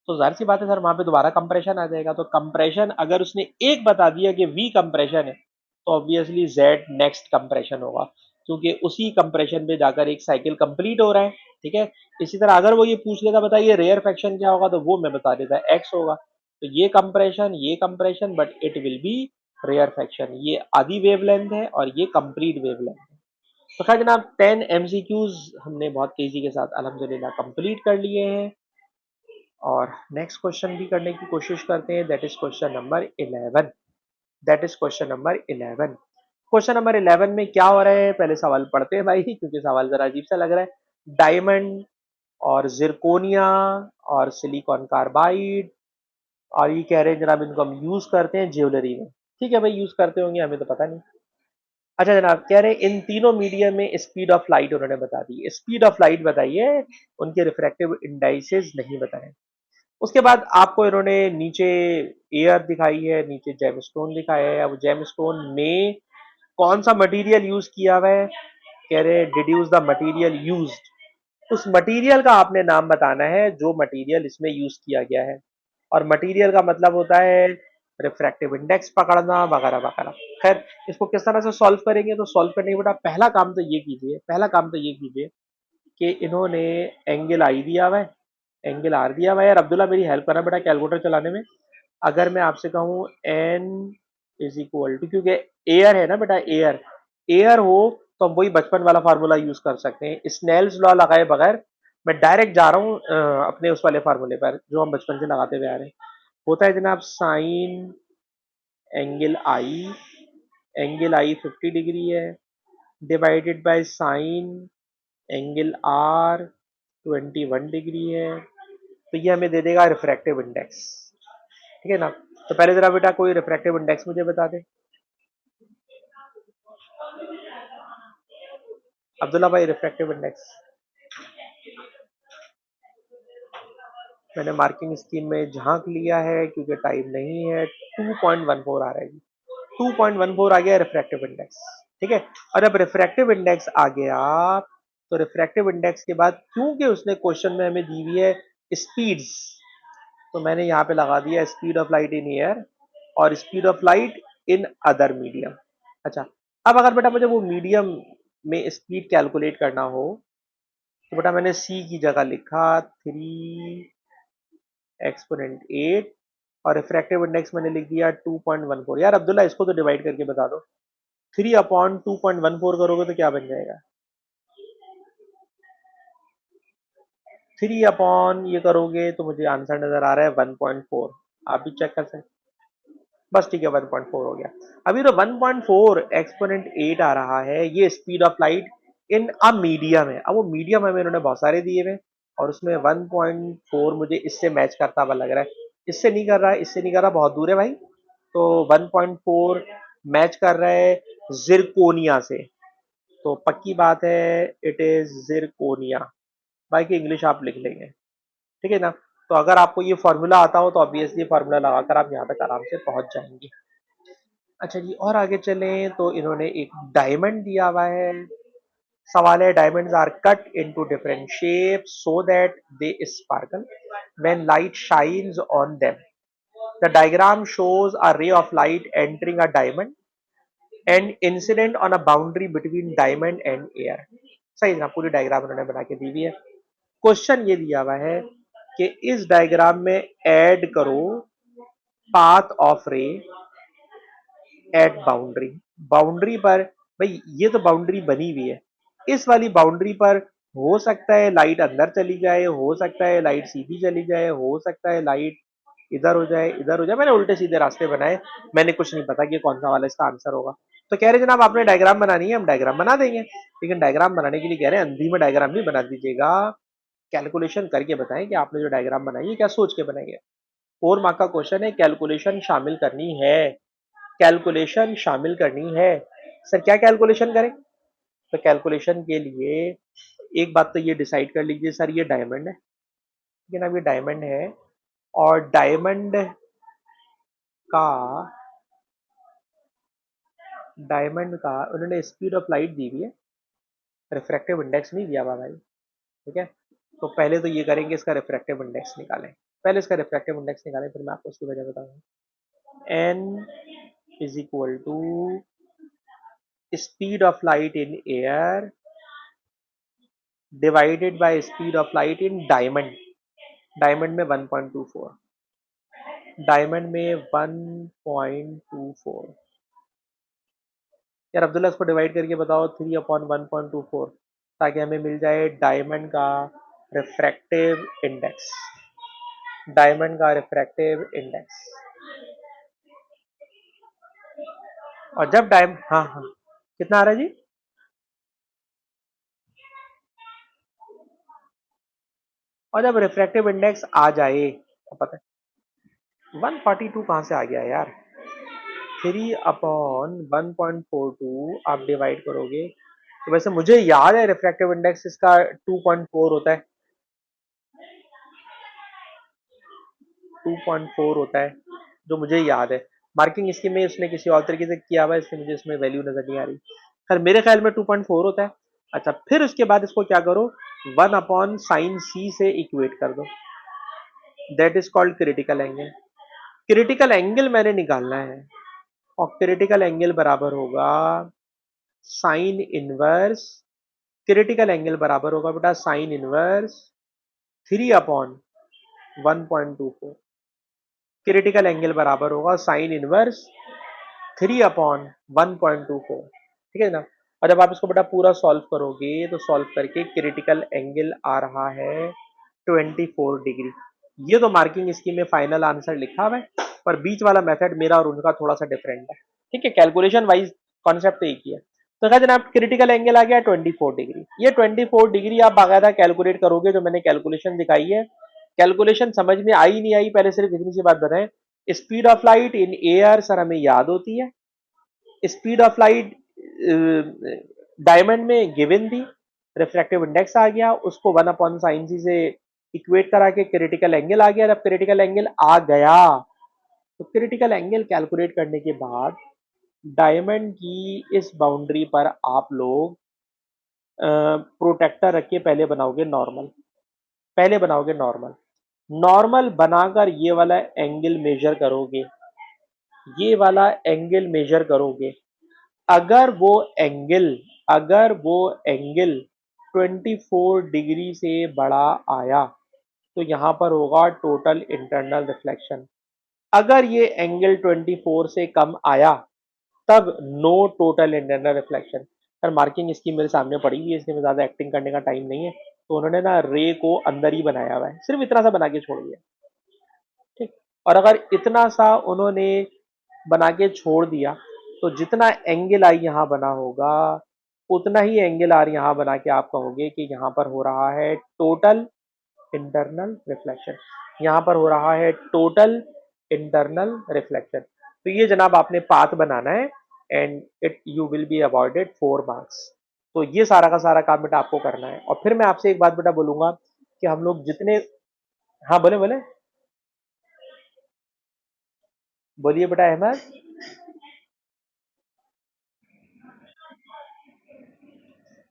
तो जाहिर सी बात है सर, वहां पे दोबारा कंप्रेशन आ जाएगा। तो कंप्रेशन अगर उसने एक बता दिया कि वी कंप्रेशन है, तो ऑब्वियसली जेड नेक्स्ट कंप्रेशन होगा, क्योंकि उसी कंप्रेशन पे जाकर एक साइकिल कंप्लीट हो रहा है। ठीक है। इसी तरह अगर वो ये पूछ लेता, बताइए रेयर फैक्शन क्या होगा, तो वो मैं बता देता एक्स होगा। तो ये compression, but it will be rarefaction. ये आधी वेवलेंथ है और ये कंप्लीट वेवलेंथ है। तो खैर जनाब, 10 MCQs हमने बहुत तेजी के साथ अल्हम्दुलिल्लाह कंप्लीट कर लिए हैं। और नेक्स्ट क्वेश्चन भी करने की कोशिश करते हैं, that is question number 11। That is question number 11। Question number 11 में क्या हो रहा है, पहले सवाल पढ़ते हैं भाई, क्योंकि सवाल जरा अजीब सा लग रहा है। डायमंड और जिरकोनिया और सिलिकॉन कार्बाइड, और ये कह रहे हैं जनाब इनको हम यूज करते हैं ज्वेलरी में। ठीक है भाई, यूज करते होंगे, हमें तो पता नहीं। अच्छा जनाब, कह रहे हैं इन तीनों मीडियम में स्पीड ऑफ लाइट उन्होंने बता दी। स्पीड ऑफ लाइट बताइए, उनके रिफ्रैक्टिव इंडाइसेस नहीं बताए। उसके बाद आपको इन्होंने नीचे एयर दिखाई है, नीचे जेमस्टोन दिखाया है। अब जेमस्टोन में कौन सा मटेरियल यूज किया हुआ है, कह रहे हैं डिड्यूस द मटेरियल यूज्ड। उस मटेरियल का आपने नाम बताना है जो मटेरियल इसमें यूज किया गया है। और मटेरियल का मतलब होता है रिफ्रैक्टिव इंडेक्स पकड़ना, वगैरह वगैरह। खैर, इसको किस तरह से सॉल्व करेंगे, तो सॉल्व करने के बेटा पहला काम तो ये कीजिए, पहला काम तो ये कीजिए कि इन्होंने एंगल आई दिया हुआ है, एंगल आर दिया हुआ है। यार अब्दुल्ला, मेरी हेल्प करना बेटा कैलकुलेटर चलाने में। अगर मैं आपसे कहूँ एन इज इक्वल टू, क्योंकि एयर है ना बेटा, एयर एयर हो, तो हम वही बचपन वाला फार्मूला यूज कर सकते हैं, स्नेल्स लॉ लगाए बगैर। मैं डायरेक्ट जा रहा हूँ अपने उस वाले फार्मूले पर जो हम बचपन से लगाते हुए आ रहे हैं। होता है जनाब sine angle I, angle I 50 degree है, divided by sine angle R 21 degree है। तो ये हमें दे देगा रिफ्रैक्टिव इंडेक्स। ठीक है ना। तो पहले जरा बेटा कोई रिफ्रैक्टिव इंडेक्स मुझे बता दे, अब्दुल्ला भाई, रिफ्रैक्टिव इंडेक्स। मैंने मार्किंग स्कीम में झांक लिया है क्योंकि टाइम नहीं है। 2.14 आ रहा है, 2.14 आ गया रिफ्रैक्टिव इंडेक्स। ठीक है। और अब रिफ्रैक्टिव इंडेक्स आ गया, तो रिफ्रैक्टिव इंडेक्स के बाद क्योंकि उसने क्वेश्चन में हमें दी हुई है स्पीड्स, तो मैंने यहाँ पे लगा दिया speed of light in air और speed of light in other medium. अच्छा, अब अगर बेटा मुझे वो मीडियम में स्पीड कैलकुलेट करना हो, तो बेटा मैंने सी की जगह लिखा 3 एक्सपोनेंट 8, और रिफ्रैक्टिव इंडेक्स मैंने लिख दिया 2.14। यार अब्दुल्ला, इसको तो डिवाइड करके बता दो। 3/2.14 करोगे तो क्या बन जाएगा? 3 अपॉन ये करोगे तो मुझे आंसर नजर आ रहा है 1.4। आप भी चेक कर सकते हैं। बस ठीक है, 1.4 हो गया। अभी तो 1.4 एक्सपोनेंट 8 आ रहा है, ये speed of light in a medium है। अब वो मीडियम हमें इन्होंने बहुत सारे दिए हुए, और उसमें 1.4 मुझे इससे मैच करता हुआ लग रहा है। इससे नहीं कर रहा है, इससे नहीं कर रहा, बहुत दूर है भाई। तो 1.4 मैच कर रहा है जिरकोनिया से, तो पक्की बात है इट इज जिरकोनिया। बाकी इंग्लिश आप लिख लेंगे। ठीक है ना। तो अगर आपको ये फॉर्मूला आता हो तो ऑब्वियसली फॉर्मूला लगाकर आप यहाँ तक आराम से पहुंच जाएंगे। अच्छा जी, और आगे चलें तो इन्होंने एक डायमंड दिया हुआ है। सवाल है, diamonds are cut into different shapes so that they sparkle when light shines on them. The diagram shows a ray of light entering a diamond and incident on a boundary between diamond and air. सही ना, पूरी diagram उन्होंने बना के दी हुई है। Question ये दिया हुआ है कि इस डायग्राम में ऐड करो path of ray at boundary. Boundary पर, भाई ये तो बाउंड्री बनी हुई है, इस वाली बाउंड्री पर हो सकता है लाइट अंदर चली जाए, हो सकता है लाइट सीधी चली जाए, हो सकता है लाइट इधर हो जाए इधर हो जाए। मैंने उल्टे सीधे रास्ते बनाए, मैंने कुछ नहीं पता कि कौन सा वाला इसका आंसर होगा। तो कह रहे जनाब आपने डायग्राम बनानी है, हम डायग्राम बना देंगे, लेकिन डायग्राम बनाने के लिए कह रहे हैं अंधी में डायग्राम नहीं बना दीजिएगा, कैलकुलेशन करके बताएं कि आपने जो डायग्राम बनाई है क्या सोच के बनाई है। 4 मार्क का क्वेश्चन है, कैलकुलेशन शामिल करनी है, कैलकुलेशन शामिल करनी है। सर क्या कैलकुलेशन करें? तो कैलकुलेशन के लिए एक बात तो ये डिसाइड कर लीजिए, सर ये डायमंड है, लेकिन अब ये डायमंड है और डायमंड का उन्होंने स्पीड ऑफ लाइट दी हुई है, रिफ्रैक्टिव इंडेक्स नहीं दिया हुआ भाई। ठीक है, तो पहले तो ये करेंगे, इसका रिफ्रैक्टिव इंडेक्स निकालें। पहले इसका रिफ्रैक्टिव इंडेक्स निकालें, फिर मैं आपको उसकी वजह बताऊंगा। N is equal to speed of light in air divided by speed of light in diamond. Diamond में 1.24, डायमंड में 1.24। यार अब्दुल्ला इसको डिवाइड करके बताओ 3/1.24, ताकि हमें मिल जाए डायमंड का रिफ्रैक्टिव इंडेक्स, डायमंड का रिफ्रैक्टिव इंडेक्स। और जब डायमंड, हाँ हाँ, कितना आ रहा है जी? और जब रिफ्रैक्टिव इंडेक्स आ जाए तो पता है 142 कहाँ से आ गया यार? 3/1.42 आप डिवाइड करोगे तो वैसे मुझे याद है रिफ्रैक्टिव इंडेक्स इसका 2.4 होता है, 2.4 होता है जो मुझे याद है। मार्किंग इसकी में उसने किसी और तरीके से किया हुआ है, इसलिए मुझे इसमें वैल्यू नजर नहीं आ रही। खैर मेरे ख्याल में 2.4 होता है। अच्छा, फिर उसके बाद इसको क्या करो, 1/sin c से इक्वेट कर दो, that is called critical angle. Critical angle मैंने निकालना है और क्रिटिकल एंगल बराबर होगा साइन इनवर्स, क्रिटिकल एंगल बराबर होगा बेटा साइन इनवर्स 3/1.24। क्रिटिकल एंगल बराबर होगा साइन इनवर्स 3/1.24। ठीक है ना? और जब आप इसको बेटा पूरा सॉल्व करोगे तो सॉल्व करके क्रिटिकल एंगल आ रहा है 24 डिग्री। ये तो मार्किंग स्कीम में फाइनल आंसर लिखा हुआ है, पर बीच वाला मेथड मेरा और उनका थोड़ा सा डिफरेंट है। ठीक है, कैलकुलेशन वाइज कॉन्सेप्ट तो एक ही है। तो कहा जनाब क्रिटिकल एंगल आ गया 24 डिग्री। ये 24 डिग्री आप बाकायदा कैलकुलेट करोगे, जो मैंने कैलकुलेशन दिखाई है। कैलकुलेशन समझ में आई नहीं आई, पहले सिर्फ इतनी सी बात बताएं, speed of light in air sir हमें याद होती है, स्पीड ऑफ लाइट डायमंड में गिवन थी, रिफ्रैक्टिव इंडेक्स आ गया, उसको 1/sin c से इक्वेट करा के क्रिटिकल एंगल आ गया। जब क्रिटिकल एंगल आ गया तो क्रिटिकल एंगल कैलकुलेट करने के बाद डायमंड की इस बाउंड्री पर आप लोग प्रोटेक्टर रख के पहले बनाओगे नॉर्मल, पहले बनाओगे नॉर्मल, नॉर्मल बनाकर ये वाला एंगल मेजर करोगे, ये वाला एंगल मेजर करोगे। अगर वो एंगल अगर वो एंगल 24 डिग्री से बड़ा आया तो यहां पर होगा टोटल इंटरनल रिफ्लेक्शन। अगर ये एंगल 24 से कम आया तब no total internal reflection. Sir marking इसकी मेरे सामने पड़ी हुई है, इसलिए ज्यादा एक्टिंग करने का टाइम नहीं है, तो उन्होंने ना रे को अंदर ही बनाया हुआ है, सिर्फ इतना सा बना के छोड़ दिया। ठीक, और अगर इतना सा उन्होंने बना के छोड़ दिया तो जितना एंगल आई यहाँ बना होगा उतना ही एंगल आर यहाँ बना के आप कहोगे कि यहाँ पर हो रहा है टोटल इंटरनल रिफ्लेक्शन, यहाँ पर हो रहा है टोटल इंटरनल रिफ्लेक्शन। तो ये जनाब आपने पाथ बनाना है and it you will be awarded 4 marks. तो ये सारा का सारा काम बेटा आपको करना है। और फिर मैं आपसे एक बात बेटा बोलूंगा कि हम लोग जितने हाँ बोले बोले, बोलिए बेटा अहमद।